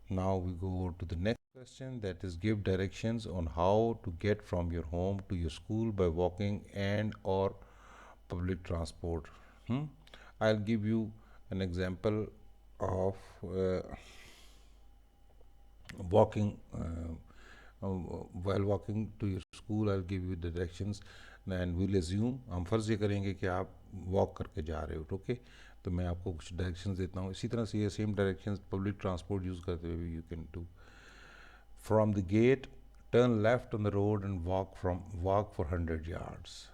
Now we go to the next question, that is give directions on how to get from your home to your school by walking and or public transport. Hmm? I'll give you an example of walking. While walking to your school, I'll give you the directions and we'll assume, हम फर्ज ये करेंगे कि आप walk करके जा रहे हो, ओके? तो मैं आपको कुछ डायरेक्शंस देता हूँ, इसी तरह से ये same directions public transport use करते हुए भी you can do. From the gate, turn left on the road and walk for 100 yards.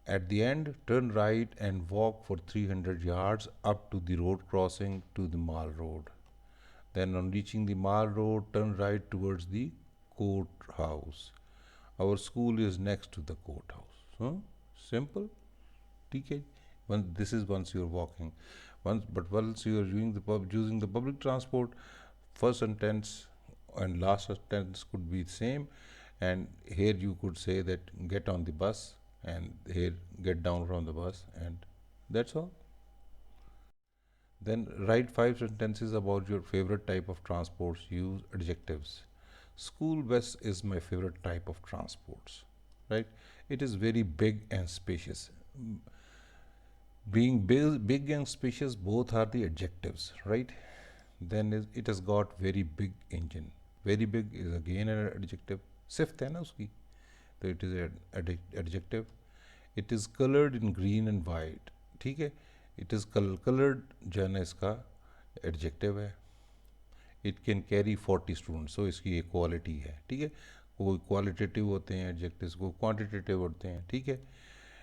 At the end, turn right and walk for 300 yards up to the road crossing to the Mall Road. Then on reaching the Mall Road, turn right towards the courthouse. Our school is next to the courthouse. Huh? Simple. Okay. This is once you are walking. Once you are using the public transport, first sentence and last sentence could be same, and here you could say that get on the bus, and here get down from the bus, and that's all. Then write 5 sentences about your favorite type of transports. Use adjectives. School bus is my favorite type of transports. Right? It is very big and spacious. Being big and spacious, both are the adjectives, right? Then it has got very big engine. Very big is again an adjective. सिफ्त है ना उसकी, तो it is an adjective. It is colored in green and white. ठीक है, it is colored जो है ना इसका adjective है. It can carry 40 students, so इसकी एक quality है. ठीक है, कोई qualitative होते हैं adjectives, कोई quantitative होते हैं. ठीक है.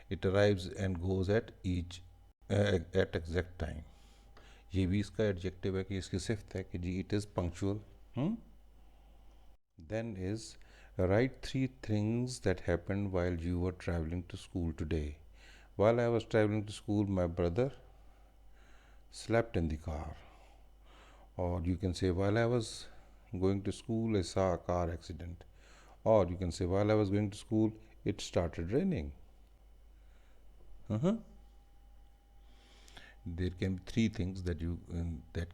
It arrives and goes at exact time. ये भी इसका एडजेक्टिव है कि इसकी सिफ्त है कि जी इट इज़ punctual. Then is write 3 things that happened while you were traveling to school today. While I was traveling to school, my brother slept in the car. Or you can say, while I was going to school, I saw a car accident. Or you can say, while I was going to school, it started raining. There can be 3 things that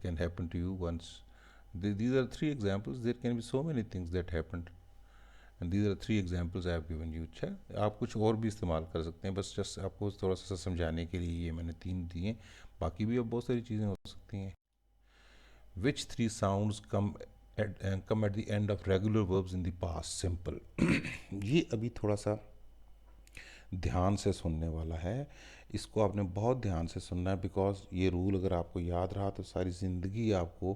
can happen to you once. These are 3 examples. There can be so many things that happened, and these are 3 examples I have given you. अच्छा, आप कुछ और भी इस्तेमाल कर सकते हैं, बस जस्ट आपको थोड़ा सा समझाने के लिए ये मैंने 3 दिए. बाकी भी अब बहुत सारी चीज़ें हो सकती हैं. Which 3 sounds come at the end of regular verbs in the past simple? ये अभी थोड़ा सा ध्यान से सुनने वाला है. इसको आपने बहुत ध्यान से सुनना है, बिकॉज ये रूल अगर आपको याद रहा तो सारी ज़िंदगी आपको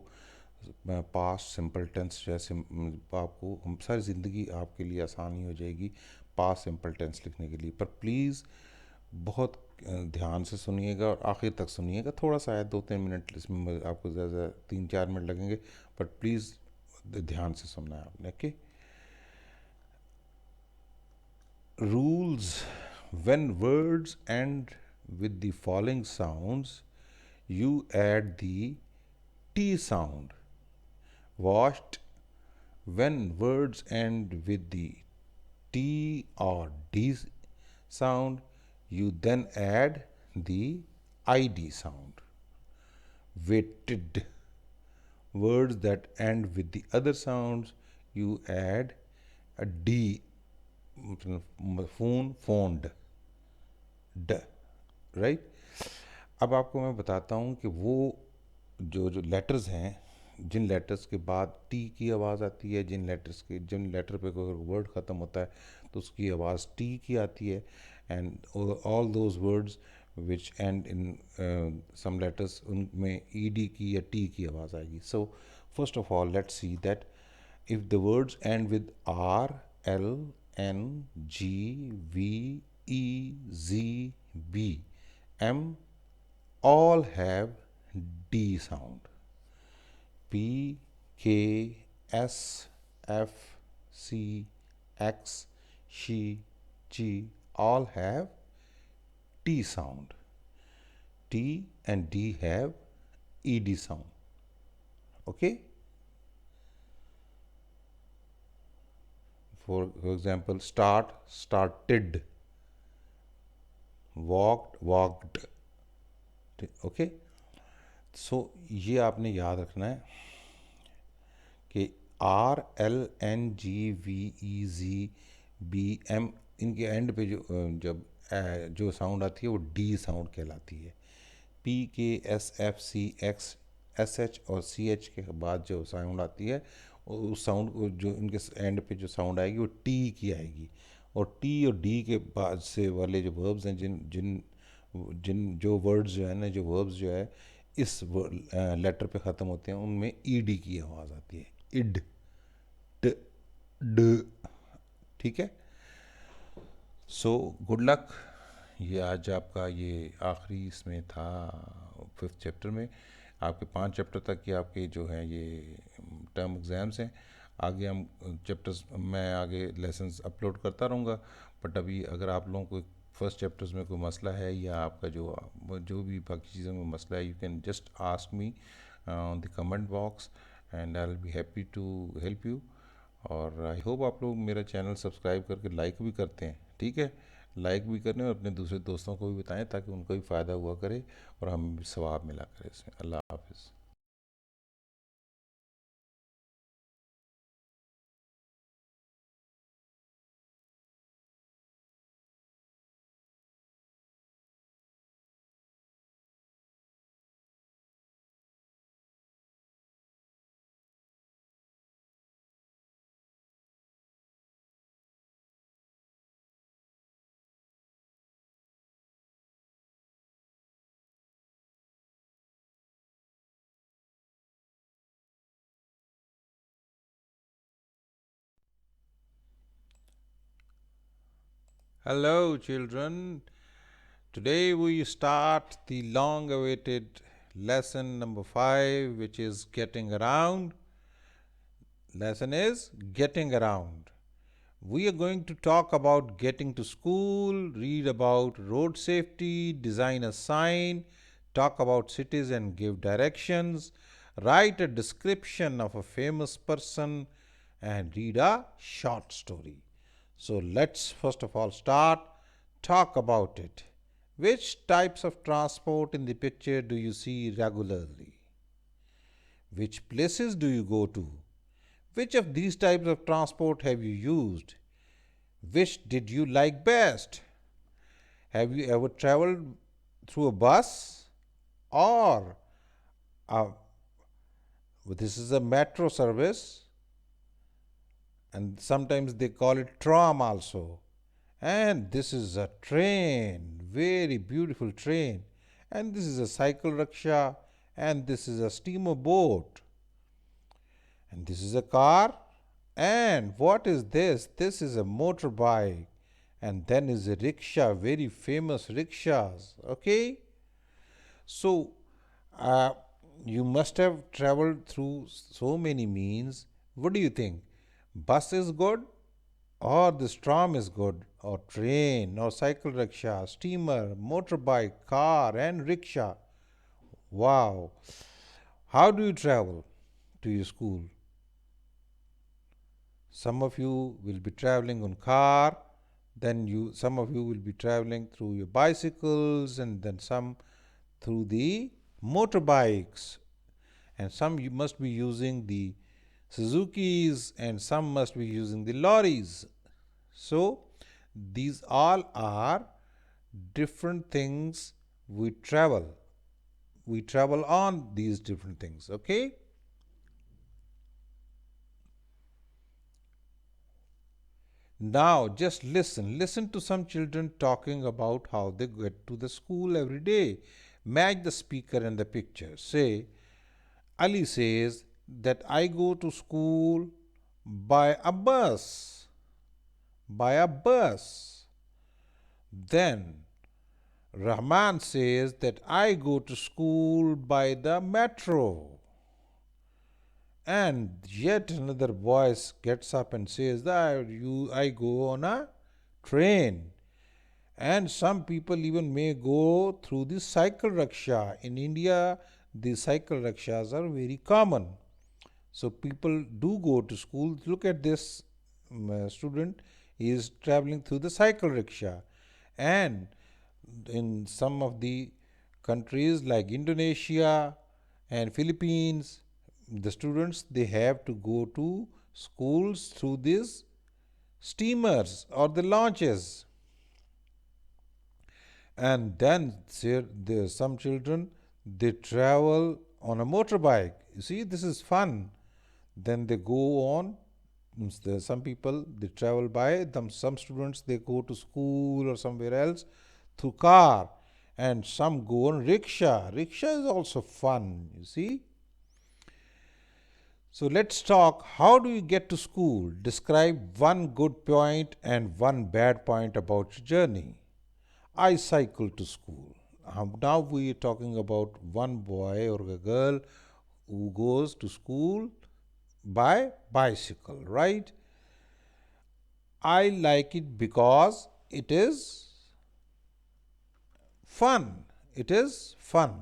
पास्ट सिंपल टेंस जैसे आपको सारी ज़िंदगी आपके लिए आसानी हो जाएगी पास्ट सिंपल टेंस लिखने के लिए. पर प्लीज़ बहुत ध्यान से सुनिएगा और आखिर तक सुनिएगा. थोड़ा सा है 2-3 मिनट, इसमें आपको ज़्यादा 3-4 मिनट लगेंगे, बट प्लीज़ ध्यान से सुनना है आपने. Okay. Rules: when words end with the following sounds, you add the T sound. Washed: when words end with the T or D sound, you then add the ID sound. Weighted: words that end with the other sounds, you add a D. Phone, found, ड. Right. अब आपको मैं बताता हूँ कि वो जो letters हैं, जिन लेटर्स के बाद टी की आवाज़ आती है, जिन लेटर पे कोई वर्ड ख़त्म होता है तो उसकी आवाज़ टी की आती है. And all those words which end in some letters, उनमें ई डी की या टी की आवाज़ आएगी. So first of all let's see that if the words end with R, L, N, G, V, E, Z, B, M, all have D sound. P, K, S, F, C, X, She, G, all have T sound. T and D have ED sound. Okay? For example, start, started, walked, walked. Okay, so ये आपने याद रखना है कि RLNGVEZBM, इनके and पे जब जो साउंड आती है वो डी साउंड कहलाती है। PKSFCX SH और CH के बाद जो साउंड आती है, उस साउंड को जो इनके एंड पे जो साउंड आएगी वो टी की आएगी। और टी और डी के बाद से वाले जो वर्ब्स हैं, जिन जिन जिन जो वर्ड्स जो है ना, जो वर्ब्स जो है इस लेटर पे ख़त्म होते हैं, उनमें ईडी की आवाज़ आती है। इड, ड, ड। ठीक है, सो गुड लक। ये आज आपका ये आखिरी इसमें था 5th चैप्टर में। आपके 5 चैप्टर तक के आपके जो हैं ये टर्म एग्ज़ाम्स हैं। आगे हम चैप्टर्स, मैं आगे लेसन्स अपलोड करता रहूँगा। बट अभी अगर आप लोगों को फर्स्ट चैप्टर्स में कोई मसला है, या आपका जो भी बाकी चीज़ों में मसला है, you can just ask me on the comment box and I will be happy to help you. और आई होप आप लोग मेरा चैनल सब्सक्राइब करके लाइक भी करते हैं। ठीक है, लाइक भी करें और अपने दूसरे दोस्तों को भी बताएं, ताकि उनको भी फ़ायदा हुआ करे और हमें भी सवाब मिला करे इसमें। अल्लाह हाफिज़। Hello, children. Today we start the long awaited lesson number 5, which is getting around. Lesson is getting around. We are going to talk about getting to school, read about road safety, design a sign, talk about cities and give directions, write a description of a famous person, and read a short story. So let's first of all start, talk about it. Which types of transport in the picture do you see regularly? Which places do you go to? Which of these types of transport have you used? Which did you like best? Have you ever traveled through a bus or a, this is a metro service, and sometimes they call it tram also. And this is a train, very beautiful train. And this is a cycle rickshaw, and this is a steamer boat. And this is a car. And what is this? This is a motorbike. And then is a rickshaw, very famous rickshaws. Okay? So, uh, you must have traveled through so many means. What do you think? Bus is good, or this tram is good, or train, or cycle rickshaw, steamer, motorbike, car, and rickshaw? Wow. How do you travel to your school? Some of you will be traveling on car, then some of you will be traveling through your bicycles, and then some through the motorbikes, and some you must be using the Suzukis, and some must be using the lorries. So these all are different things we travel. We travel on these different things. Okay? Now just listen. Listen to some children talking about how they get to the school every day. Match the speaker and the picture. Say, Ali says that I go to school by a bus. By a bus. Then Rahman says that I go to school by the metro. And yet another voice gets up and says that I go on a train. And some people even may go through the cycle rickshaw. In India, the cycle rickshaws are very common. So people do go to school. Look at this student is traveling through the cycle rickshaw. And in some of the countries like Indonesia and Philippines, the students they have to go to schools through these steamers or the launches. And then there some children they travel on a motorbike. You see, this is fun. Then they go on. Some people they travel by them. Some students they go to school or somewhere else through car, and some go on rickshaw. Rickshaw is also fun. You see. So let's talk. How do you get to school? Describe one good point and one bad point about your journey. I cycle to school. Now we are talking about one boy or a girl who goes to school by bicycle, right? I like it because it is fun. It is fun.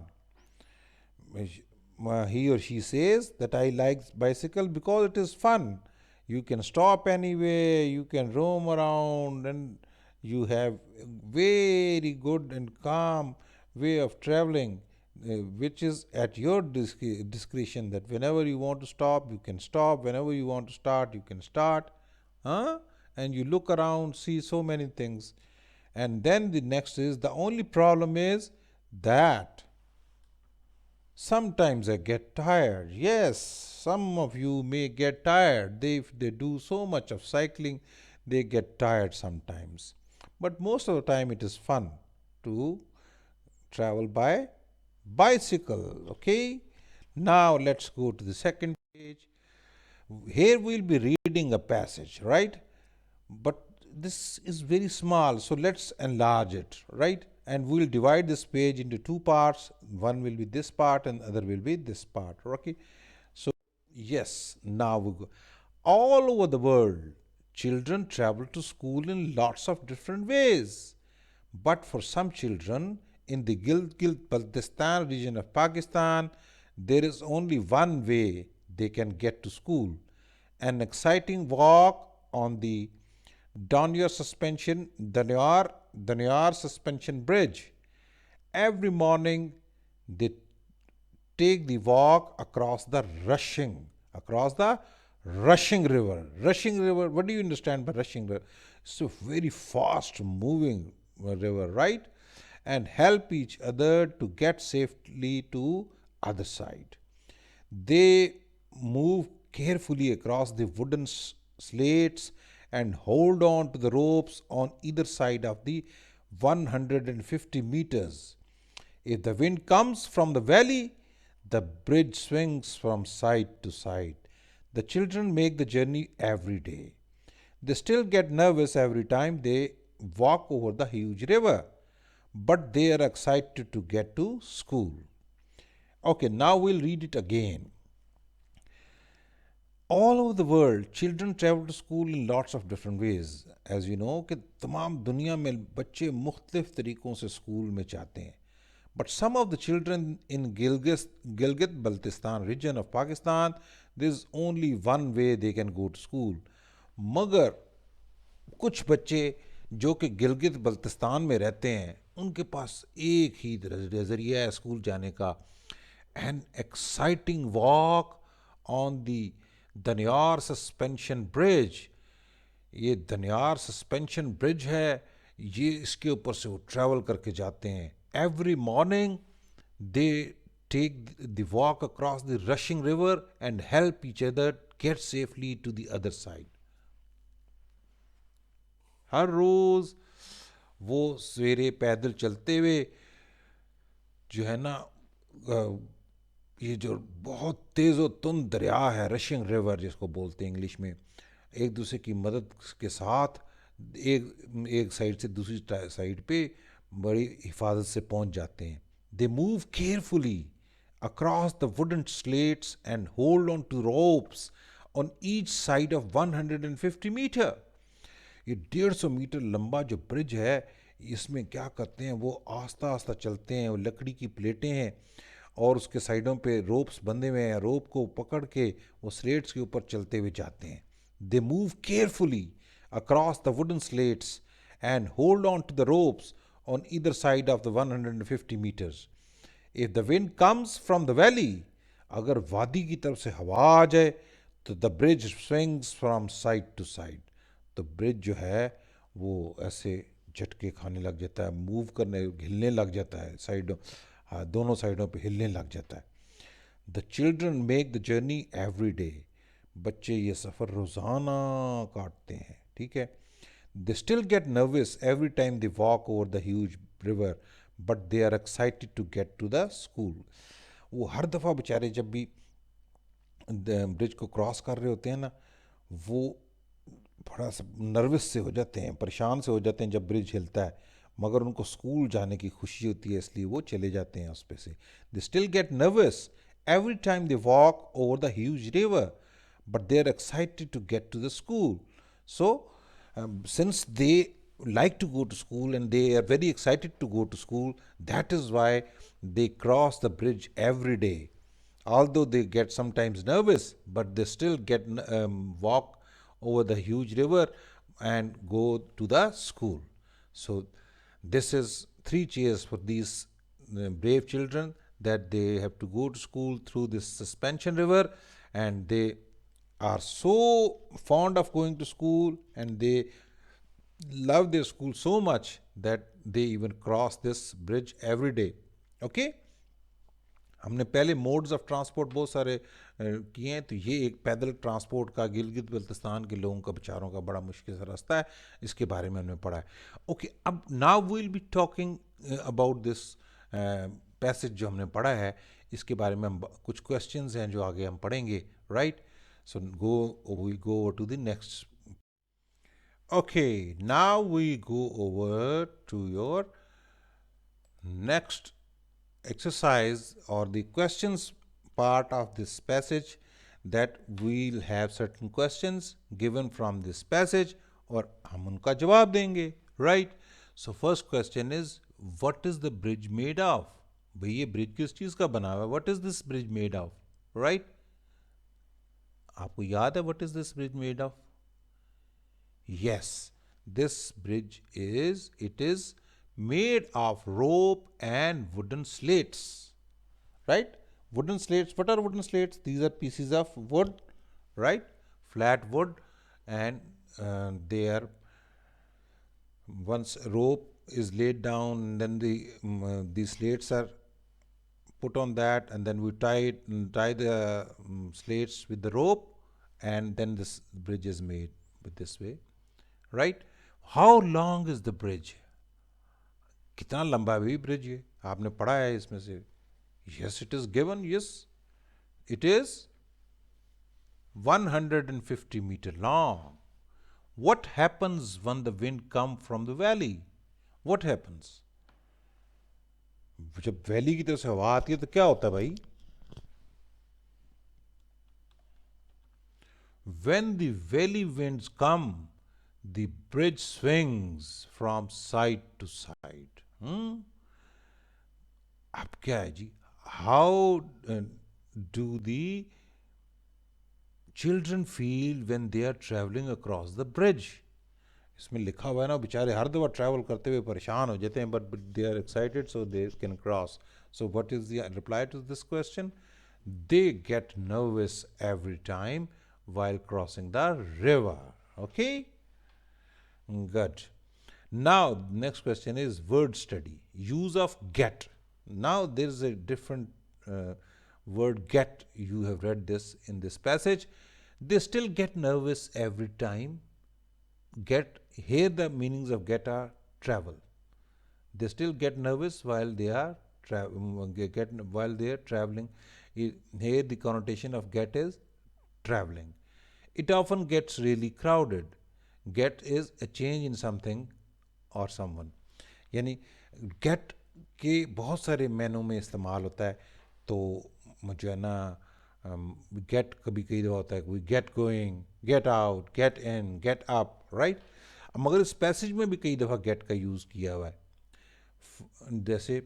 He or she says that I like bicycle because it is fun. You can stop anywhere, you can roam around, and you have very good and calm way of traveling, which is at your discretion. That whenever you want to stop, you can stop. Whenever you want to start, you can start. Huh? And you look around, see so many things. And then the next is the only problem is that sometimes I get tired. Yes, some of you may get tired. If they do so much of cycling, they get tired sometimes. But most of the time, it is fun to travel by bicycle. Okay, now let's go to the second page. Here we'll be reading a passage, right? But this is very small, so let's enlarge it, right? And we'll divide this page into two parts. One will be this part and other will be this part. Okay, so yes, now we go. All over the world, children travel to school in lots of different ways. But for some children in the Gilgit-Baltistan region of Pakistan, there is only one way they can get to school: an exciting walk on the Danyar suspension bridge. Every morning they take the walk across the rushing river. Rushing river, what do you understand by rushing river? It's a very fast moving river, right? And help each other to get safely to other side. They move carefully across the wooden slates and hold on to the ropes on either side of the 150 meters. If the wind comes from the valley, the bridge swings from side to side. The children make the journey every day. They still get nervous every time they walk over the huge river, but they are excited to get to school. Okay, now we'll read it again. All over the world, children travel to school in lots of different ways. As you know कि तमाम दुनिया में बच्चे मुख्तलिफ तरीक़ों से school में जाते हैं. But some of the children in Gilgit-Baltistan region of Pakistan, there is only one way they can go to school. मगर कुछ बच्चे जो कि गिलगित बल्तिस्तान में रहते हैं उनके पास एक ही नज़रिया है स्कूल जाने का. An exciting walk on the Danyore suspension bridge. ये दनियार सस्पेंशन ब्रिज है, ये इसके ऊपर से वो ट्रैवल करके जाते हैं. Every morning they take the walk across the rushing river and help each other get safely to the other side. हर रोज वो सवेरे पैदल चलते हुए जो है ना, ये जो बहुत तेज़ व तुंद दरिया है, रशिंग रिवर जिसको बोलते हैं इंग्लिश में, एक दूसरे की मदद के साथ एक साइड से दूसरी साइड पे बड़ी हिफाजत से पहुंच जाते हैं. They move carefully across the wooden slats and hold on to ropes on each side of 150 metre. ये 150 मीटर लंबा जो ब्रिज है, इसमें क्या करते हैं, वो आस्ता आस्ता चलते हैं. वो लकड़ी की प्लेटें हैं और उसके साइडों पे रोप्स बंधे हुए हैं. रोप को पकड़ के वो स्लेट्स के ऊपर चलते हुए जाते हैं. They move carefully across the wooden slates and hold on to the ropes on either side of the 150 meters. If the wind comes from the valley, अगर वादी की तरफ से हवा आ जाए तो the bridge swings from side to side. तो ब्रिज जो है वो ऐसे झटके खाने लग जाता है, मूव करने हिलने लग जाता है साइडों, हाँ दोनों साइडों पे हिलने लग जाता है. The children make the journey every day. बच्चे ये सफ़र रोज़ाना काटते हैं, ठीक है. They still get nervous every time they walk over the huge river, but they are excited to get to the school. वो हर दफ़ा बेचारे जब भी ब्रिज को क्रॉस कर रहे होते हैं ना, वो थोड़ा सा नर्वस से हो जाते हैं, परेशान से हो जाते हैं जब ब्रिज हिलता है, मगर उनको स्कूल जाने की खुशी होती है इसलिए वो चले जाते हैं उस पे से. दे still get nervous every time they walk over the huge river, but they are excited to get to the school. So, since they like to go to school and they are very excited to go to school, that is why they cross the bridge every day. Although they get sometimes nervous, but they still get walk over the huge river and go to the school. So, this is 3 cheers for these brave children that they have to go to school through this suspension river, and they are so fond of going to school and they love their school so much that they even cross this bridge every day. Okay, हमने पहले modes of transport बहुत सारे किए हैं, तो ये एक पैदल ट्रांसपोर्ट का गिलगित बल्तिस्तान के लोगों का बेचारों का बड़ा मुश्किल सा रास्ता है, इसके बारे में हमने पढ़ा है. ओके, अब now we will be talking about this passage जो हमने पढ़ा है, इसके बारे में हम कुछ क्वेश्चंस हैं जो आगे हम पढ़ेंगे, right. So we go over to the next. Okay, now we go over to your next exercise or the questions part of this passage, that we'll have certain questions given from this passage और हम उनका जवाब देंगे, right. So first question is, what is the bridge made of? भाई ये bridge किस चीज का बना हुआ है? What is this bridge made of, right? आपको याद है what is this bridge made of? Yes, this bridge is made of rope and wooden slates, right. Wooden slates, what are wooden slates? These are pieces of wood, right, flat wood, and they are, once rope is laid down, then these slates are put on that, and then we tie the slates with the rope, and then this bridge is made with this way, right. How long is the bridge? कितना लंबा है bridge? ये आपने पढ़ा है इसमें से. Yes, it is given. Yes, it is 150 metre long. What happens when the wind come from the valley? What happens? जब वैली की तरफ से हवा आती है तो क्या होता है भाई? When the valley winds come, the bridge swings from side to side. अब क्या है जी? How do the children feel when they are traveling across the bridge? इसमें लिखा हुआ है ना, बेचारे हर दफा ट्रैवल करते हुए परेशान हो जाते हैं, but they are excited so they can cross. So what is the reply to this question? They get nervous every time while crossing the river. Okay, good. Now next question is word study. Use of get. Now there is a different word get. You have read this in this passage. They still get nervous every time. Get, here the meanings of get are travel. They still get nervous while they are traveling. Here the connotation of get is traveling. It often gets really crowded. Get is a change in something or someone. यानी get के बहुत सारे मैनों में इस्तेमाल होता है. तो मुझे है ना get कभी कई दफ़ा होता है, we get going, get out, get in, get up, right. मगर इस पैसेज में भी कई दफ़ा get का यूज़ किया हुआ है. जैसे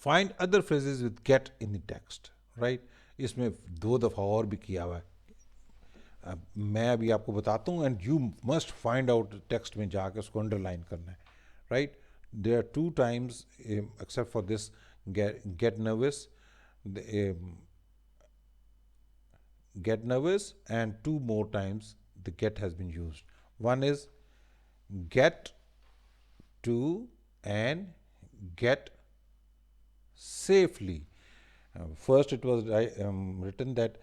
find other phrases with get in the text, right. इसमें 2 दफ़ा और भी किया हुआ है. मैं अभी आपको बताता हूँ, and you must find out text में जाके उसको अंडरलाइन करना है, right. There are two times except for this get nervous, get nervous, and two more times the get has been used. One is get to and get safely. First, it was written that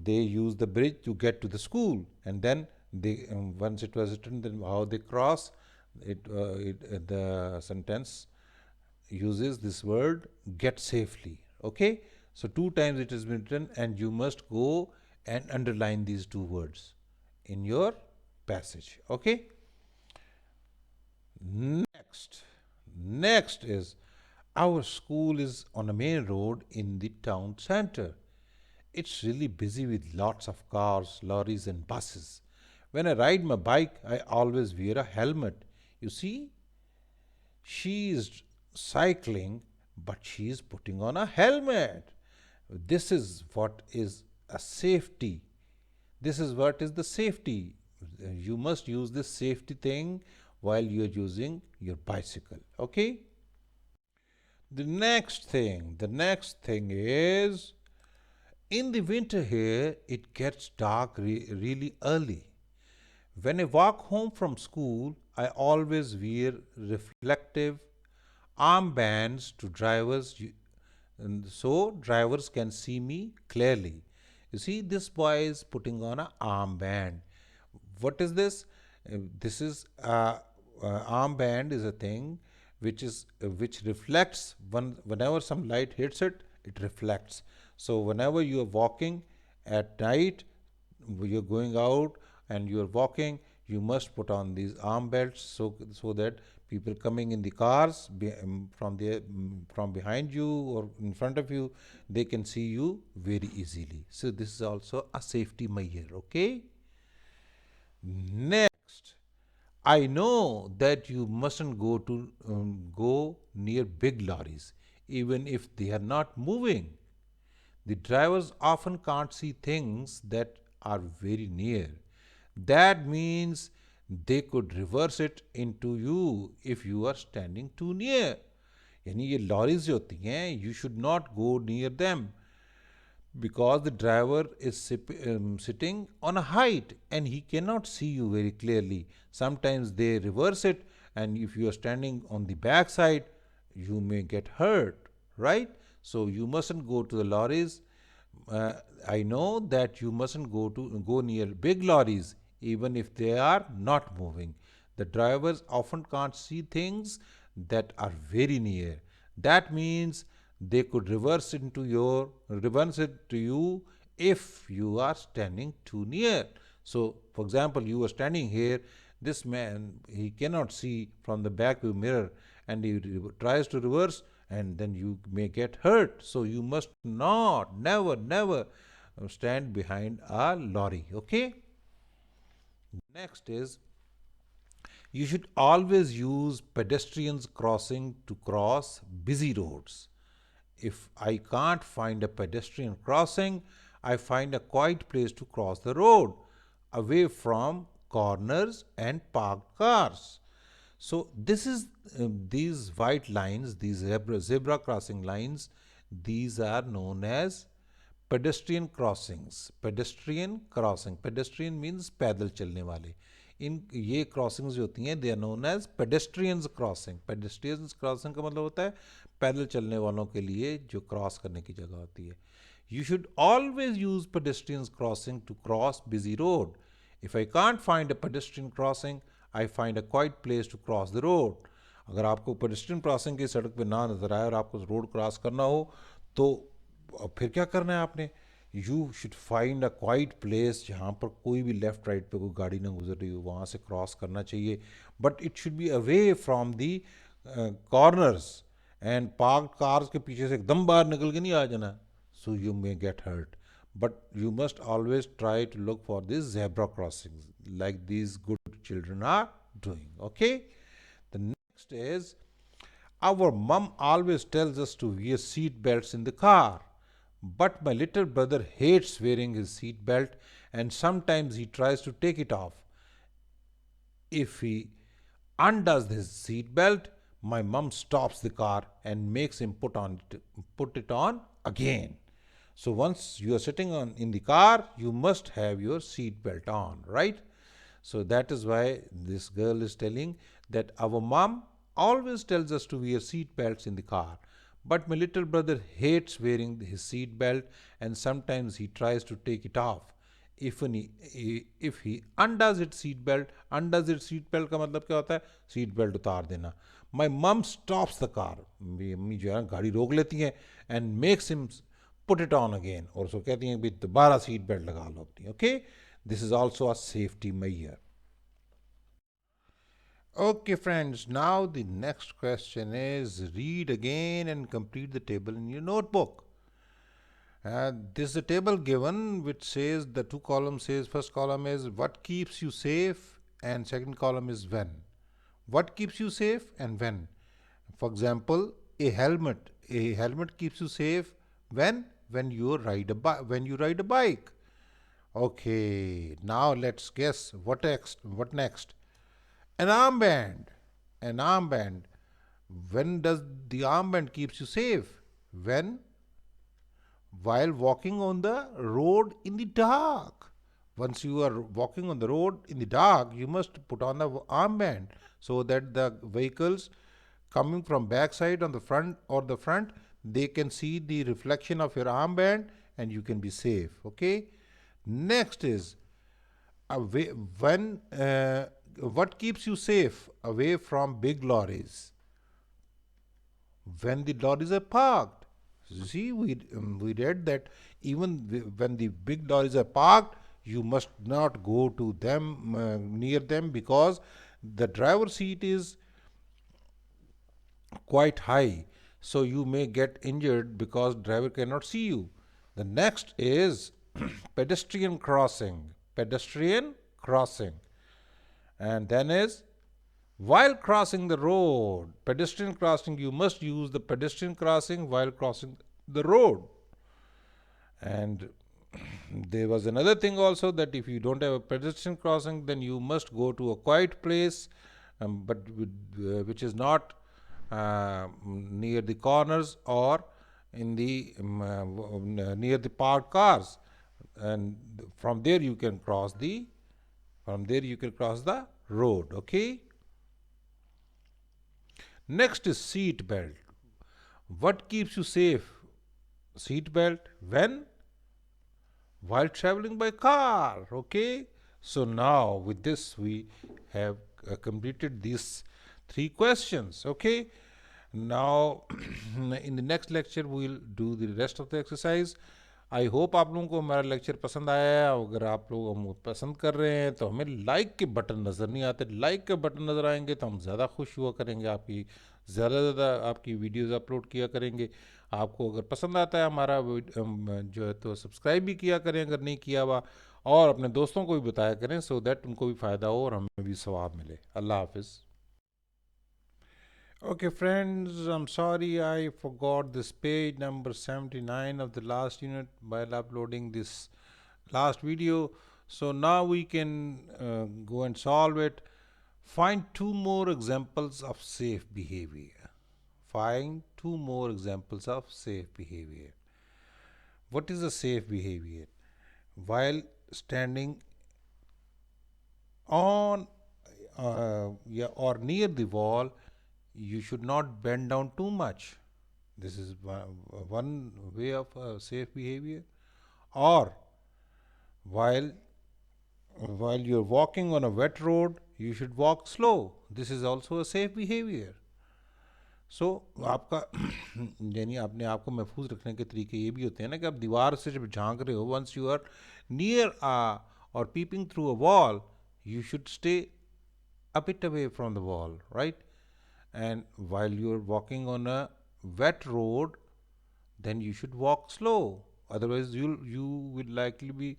they use the bridge to get to the school, and then they once it was written then how they cross the sentence uses this word get safely. Okay, so two times it has been written, and you must go and underline these two words in your passage. Okay, next. Next is our school is on a main road in the town center. It's really busy with lots of cars, lorries, and buses. When I ride my bike, I always wear a helmet. You see, she is cycling, but she is putting on a helmet. This is what is a safety. This is what is the safety. You must use this safety thing while you are using your bicycle. Okay? The next thing is in the winter here, it gets dark really early. When I walk home from school, I always wear reflective armbands to drivers and so drivers can see me clearly. You see, this boy is putting on an armband. What is this? This is armband is a thing which reflects whenever some light hits it, it reflects. So whenever you are walking at night, you're going out and you're walking, you must put on these arm belts so that people coming in the cars from behind you or in front of you, they can see you very easily. So this is also a safety measure. Okay. Next, I know that you mustn't go near big lorries, even if they are not moving. The drivers often can't see things that are very near. That means they could reverse it into you if you are standing too near. यानी ये lorries जो होती हैं, you should not go near them because the driver is sitting on a height and he cannot see you very clearly. Sometimes they reverse it, and if you are standing on the back side, you may get hurt, right? So you mustn't go to the lorries. uh, I know that you mustn't go near big lorries even if they are not moving. The drivers often can't see things that are very near. That means they could reverse it to you if you are standing too near. So, for example, you are standing here. This man, he cannot see from the back view mirror, and he tries to reverse, and then you may get hurt. So you must not, never stand behind a lorry. Okay. Next is you should always use pedestrians crossing to cross busy roads. If I can't find a pedestrian crossing, I find a quiet place to cross the road, away from corners and parked cars. So this is these white lines, these zebra crossing lines, these are known as pedestrian crossings. Pedestrian means पैदल चलने वाले. इन ये crossings जो होती हैं, they are known as pedestrians crossing. Pedestrians crossing का मतलब होता है पैदल चलने वालों के लिए जो क्रॉस करने की जगह होती है. You should always use pedestrians crossing to cross busy road. If I can't find a pedestrian crossing, I find a quiet place to cross the road. अगर आपको पेडेस्ट्रियन क्रॉसिंग की सड़क पे ना नजर आए और आपको रोड क्रॉस करना हो, तो फिर क्या करना है आपने? You should find a quite place जहाँ पर कोई भी लेफ्ट राइट पे कोई गाड़ी ना गुजर रही हो, वहाँ से क्रॉस करना चाहिए. But it should be away from the corners and parked cars के पीछे से एकदम बाहर निकल के नहीं आ जाना. So you may get hurt. But you must always try to look for these zebra crossings like these good children are doing. Okay. The next is our mom always tells us to wear seat belts in the car, But my little brother hates wearing his seat belt and sometimes he tries to take it off. If he undoes his seat belt, my mom stops the car and makes him put it on again. So once you are sitting in the car, you must have your seat belt on, right? So that is why this girl is telling that our mom always tells us to wear seat belts in the car. But my little brother hates wearing his seat belt and sometimes he tries to take it off. If he undoes its seat belt का मतलब क्या होता है? Seat belt उतार देना. My mom stops the car. मेरी अम्मी जो है गाड़ी रोक लेती हैं and makes him put it on again. और उसको कहती हैं भी दोबारा सीट बेल्ट लगा लो अपनी. Okay? This is also a safety measure. Okay, friends, now the next question is read again and complete the table in your notebook. This is a table given which says the two columns says first column is what keeps you safe and second column is when. What keeps you safe and when? For example, a helmet. A helmet keeps you safe when you ride a bike. Okay, now let's guess what next. What next? An armband. An armband. When does the armband keeps you safe? When? While walking on the road in the dark. Once you are walking on the road in the dark, you must put on the armband so that the vehicles coming from backside on the front or the front, they can see the reflection of your armband and you can be safe. Okay. Next is what keeps you safe away from big lorries? When the lorries are parked. See, we read that even when the big lorries are parked, you must not go to them near them because the driver's seat is quite high. So you may get injured because driver cannot see you. The next is pedestrian crossing. Pedestrian crossing. And then is while crossing the road, pedestrian crossing, you must use the pedestrian crossing while crossing the road. And there was another thing also that if you don't have a pedestrian crossing, then you must go to a quiet place, which is not near the corners or in the near the parked cars, and from there you can cross the road. Okay. Next is seat belt. What keeps you safe? Seat belt when? While traveling by car. Okay. So now with this we have completed these 3 questions. Okay. Now in the next lecture we will do the rest of the exercise. I hope आप लोगों को हमारा lecture पसंद आया है. अगर आप लोग हम पसंद कर रहे हैं तो हमें लाइक के बटन नज़र नहीं आते. लाइक के बटन नज़र आएंगे तो हम ज़्यादा खुश हुआ करेंगे. आपकी ज़्यादा से ज़्यादा आपकी वीडियोस अपलोड किया करेंगे. आपको अगर पसंद आता है हमारा जो है तो सब्सक्राइब भी किया करें अगर नहीं किया हुआ, और अपने दोस्तों को भी बताया करें सो दैट उनको भी फ़ायदा हो और हमें भी सवाब मिले. अल्लाह हाफिज़. Okay, friends, I'm sorry I forgot this page number 79 of the last unit while uploading this last video. So now we can go and solve it. Find 2 more examples of safe behavior. Find 2 more examples of safe behavior. What is a safe behavior? While standing on or near the wall, you should not bend down too much. This is one way of safe behavior. Or while you're walking on a wet road, you should walk slow. This is also a safe behavior. So आपका यानी अपने आप को महफूज रखने के तरीके ये भी होते हैं ना कि आप दीवार से जब झांक रहे हो, once you are near or peeping through a wall, you should stay a bit away from the wall, right? And while you're walking on a wet road, then you should walk slow. Otherwise, you will likely be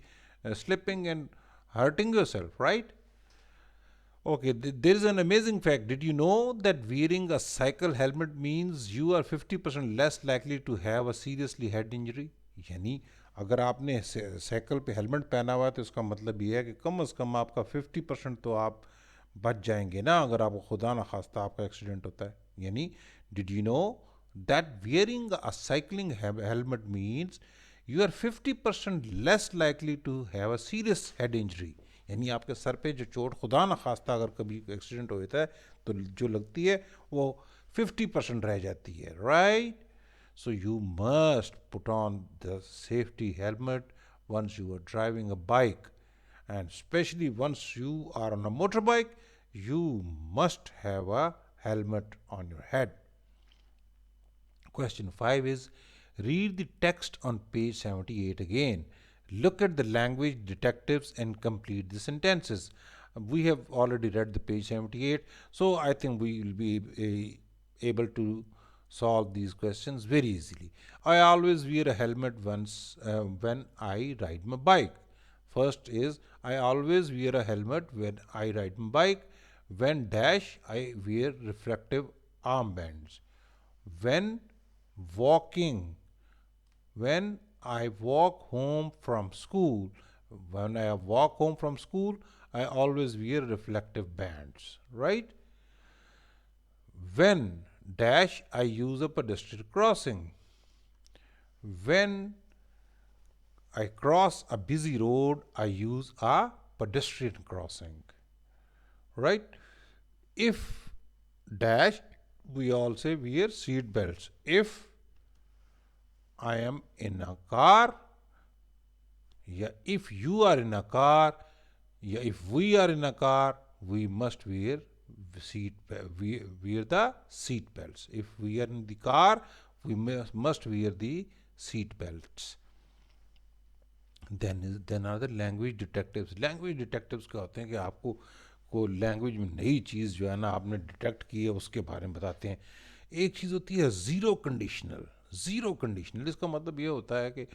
slipping and hurting yourself, right? Okay, there is an amazing fact. Did you know that wearing a cycle helmet means you are 50% less likely to have a seriously head injury? यानी अगर आपने cycle पे helmet पहना हुआ है तो इसका मतलब ये है कि कम से कम आपका 50% तो आप बच जाएंगे ना, अगर आपको खुदा ना खास्ता आपका एक्सीडेंट होता है। यानी did you know that wearing a cycling helmet means you are 50% less likely to have a serious head injury. यानी आपके सर पे जो चोट खुदा ना खास्ता अगर कभी एक्सीडेंट होता है तो जो लगती है वो 50% रह जाती है, right? So you must put on the safety helmet once you are driving a bike, and especially once you are on a motorbike, you must have a helmet on your head. Question 5 is, read the text on page 78 again. Look at the language detectives and complete the sentences. We have already read the page 78, so I think we will be able to solve these questions very easily. I always wear a helmet when I ride my bike. First is, I always wear a helmet when I ride my bike. When dash, I wear reflective armbands. When walking, when I walk home from school, when I walk home from school, I always wear reflective bands, right? When dash, I use a pedestrian crossing. When I cross a busy road, I use a pedestrian crossing, right? If dash, we all say wear seat belts. If I am in a car, yeah, if you are in a car, yeah, if we are in a car, we must wear wear the seat belts. If we are in the car, we must wear the seat belts. Then are the language detectives. Language detectives क्या होते हैं कि आपको को language में नई चीज़ जो है ना आपने डिटेक्ट की है उसके बारे में बताते हैं। एक चीज़ होती है ज़ीरो कंडीशनल। ज़ीरो कंडीशनल इसका मतलब ये होता है कि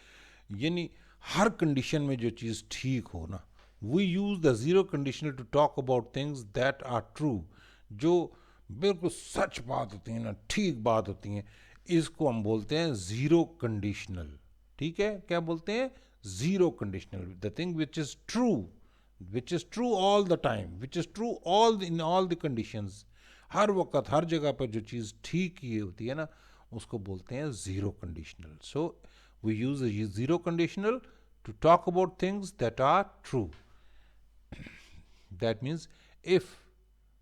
यानी हर कंडीशन में जो चीज़ ठीक हो ना, we use the zero conditional to talk about things that are true, जो बिल्कुल सच बात होती है ना, ठीक बात होती हैं, इसको हम बोलते हैं ज़ीरो कंडीशनल। ठीक है, क्या बोलते हैं? Zero conditional, the thing which is true all the time, which is true all in all the conditions. हर वक्त हर जगह पर जो चीज़ ठीक ही होती है ना, उसको बोलते हैं zero conditional. So we use a zero conditional to talk about things that are true. That means if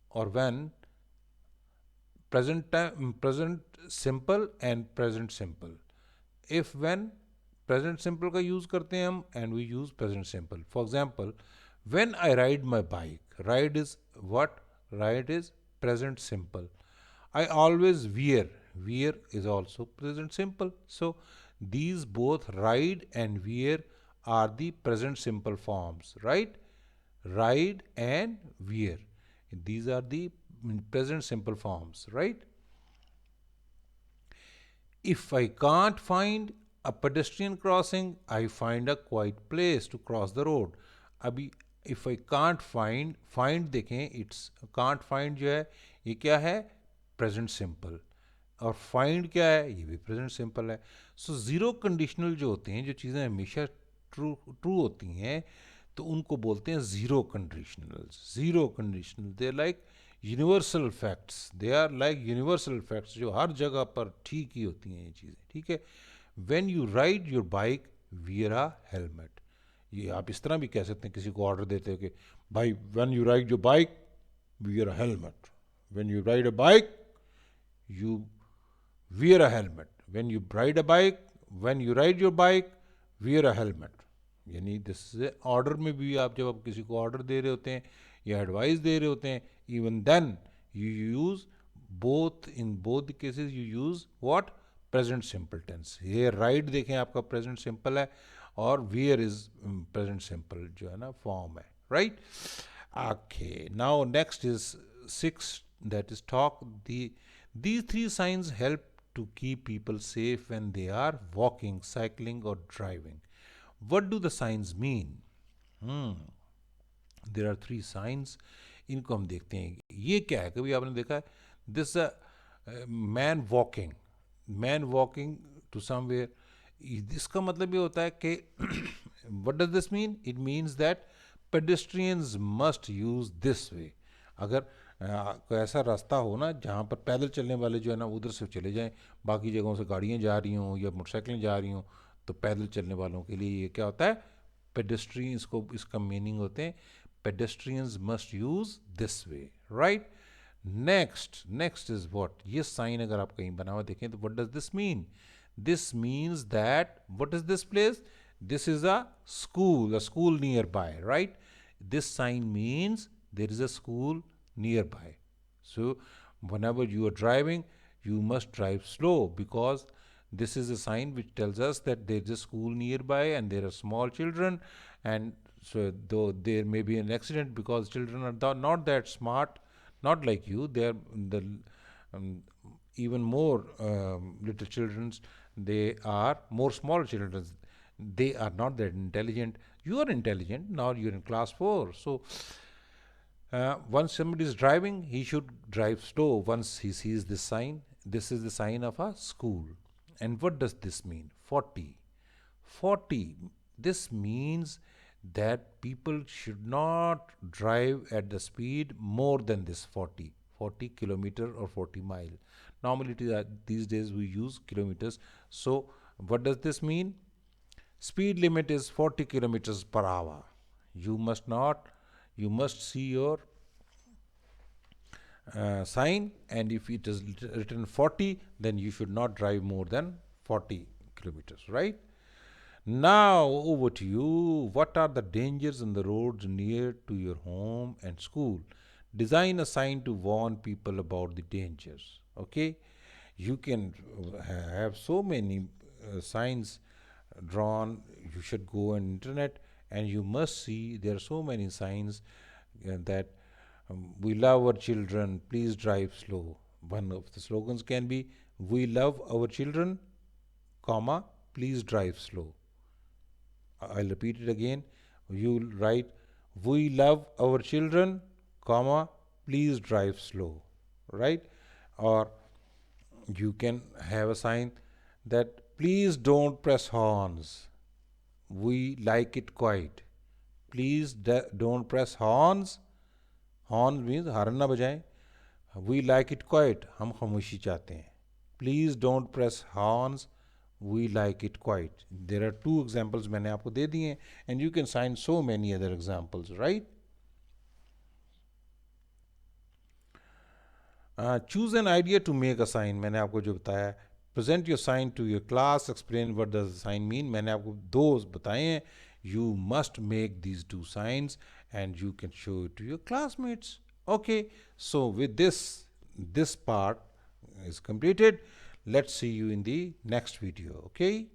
or when, present time, present simple and present simple. If when, present simple का use करते हैं हम, and we use present simple. For example, when I ride my bike, ride is what? Ride is present simple. I always wear is also present simple. So these both ride and wear are the present simple forms, right? Ride and wear, these are the present simple forms, right? If I can't find a pedestrian crossing, I find a quiet place to cross the road. अभी if I can't find देखें, it's can't find जो है ये क्या है? Present simple. और find क्या है? ये भी प्रेजेंट सिंपल है। सो ज़ीरो कंडीशनल जो होते हैं, जो चीज़ें हमेशा ट्रू ट्रू होती हैं, तो उनको बोलते हैं zero conditional. Zero conditional they like universal facts, they are like universal facts, जो हर जगह पर ठीक ही होती हैं ये चीज़ें। ठीक है, when you ride your bike wear a helmet. ये आप इस तरह भी कह सकते हैं, किसी को ऑर्डर देते हो कि भाई when you ride your bike wear a helmet, when you ride a bike you wear a helmet, when you ride a bike, when you ride your bike wear a helmet। यानी this order में भी आप जब आप किसी को order दे रहे होते हैं या एडवाइस दे रहे होते हैं, even then you use both, in both cases you use what? Present simple tense. ये राइड देखें आपका प्रेजेंट सिंपल है, और वियर इज प्रेजेंट सिंपल जो है ना फॉर्म है, right? Okay, now next is 6, that is talk. These three signs help to keep people safe when they are walking, cycling or driving. What do the signs mean? There are three signs. इनको हम देखते हैं, ये क्या है? कभी आपने देखा है this man walking to somewhere, इसका मतलब ये होता है कि what does this mean? It means that pedestrians must use this way. अगर कोई ऐसा रास्ता हो ना जहाँ पर पैदल चलने वाले जो है ना उधर से चले जाएं, बाकी जगहों से गाड़ियाँ जा रही हों या मोटरसाइकिलें जा रही हों, तो पैदल चलने वालों के लिए ये क्या होता है? पेडेस्ट्रियंस को इसका मीनिंग होते हैं pedestrians must use this way, right? Next is what? ये साइन अगर आप कहीं बना हुआ देखें तो what does this mean? This means that what is this place? This is a school nearby, right? This sign means there is a school nearby. So whenever you are driving, you must drive slow, because this is a sign which tells us that there is a school nearby and there are small children. And so though there may be an accident, because children are not that smart, not like you, they are the um, even more little children's, they are more small children, they are not that intelligent. You are intelligent, now you're in class 4. So once somebody is driving, he should drive slow once he sees this sign. This is the sign of a school. And what does this mean? 40. This means that people should not drive at the speed more than this 40 kilometer or 40 mile. Normally these days we use kilometers. So what does this mean? Speed limit is 40 kilometers per hour. You must not, you must see your sign, and if it is written 40, then you should not drive more than 40 kilometers, right? Now over to you. What are the dangers on the roads near to your home and school? Design a sign to warn people about the dangers. Okay, you can have so many signs drawn. You should go on internet and you must see there are so many signs that we love our children, please drive slow. One of the slogans can be, we love our children, comma, please drive slow. I'll repeat it again. You'll write, we love our children, comma, please drive slow, right? Or you can have a sign that please don't press horns. We like it quiet. Please don't press horns. Horn means horn ना बजाएं. We like it quiet. हम खामोशी चाहते हैं. Please don't press horns. We like it quiet. There are 2 examples मैंने आपको दे दिए, and you can find so many other examples, right? Choose an idea to make a sign. मैंने आपको जो बताया. Present your sign to your class. Explain what does the sign mean. मैंने आपको 2 बताए हैं. You must make these 2 signs and you can show it to your classmates. Okay, so with this part is completed. Let's see you in the next video. Okay.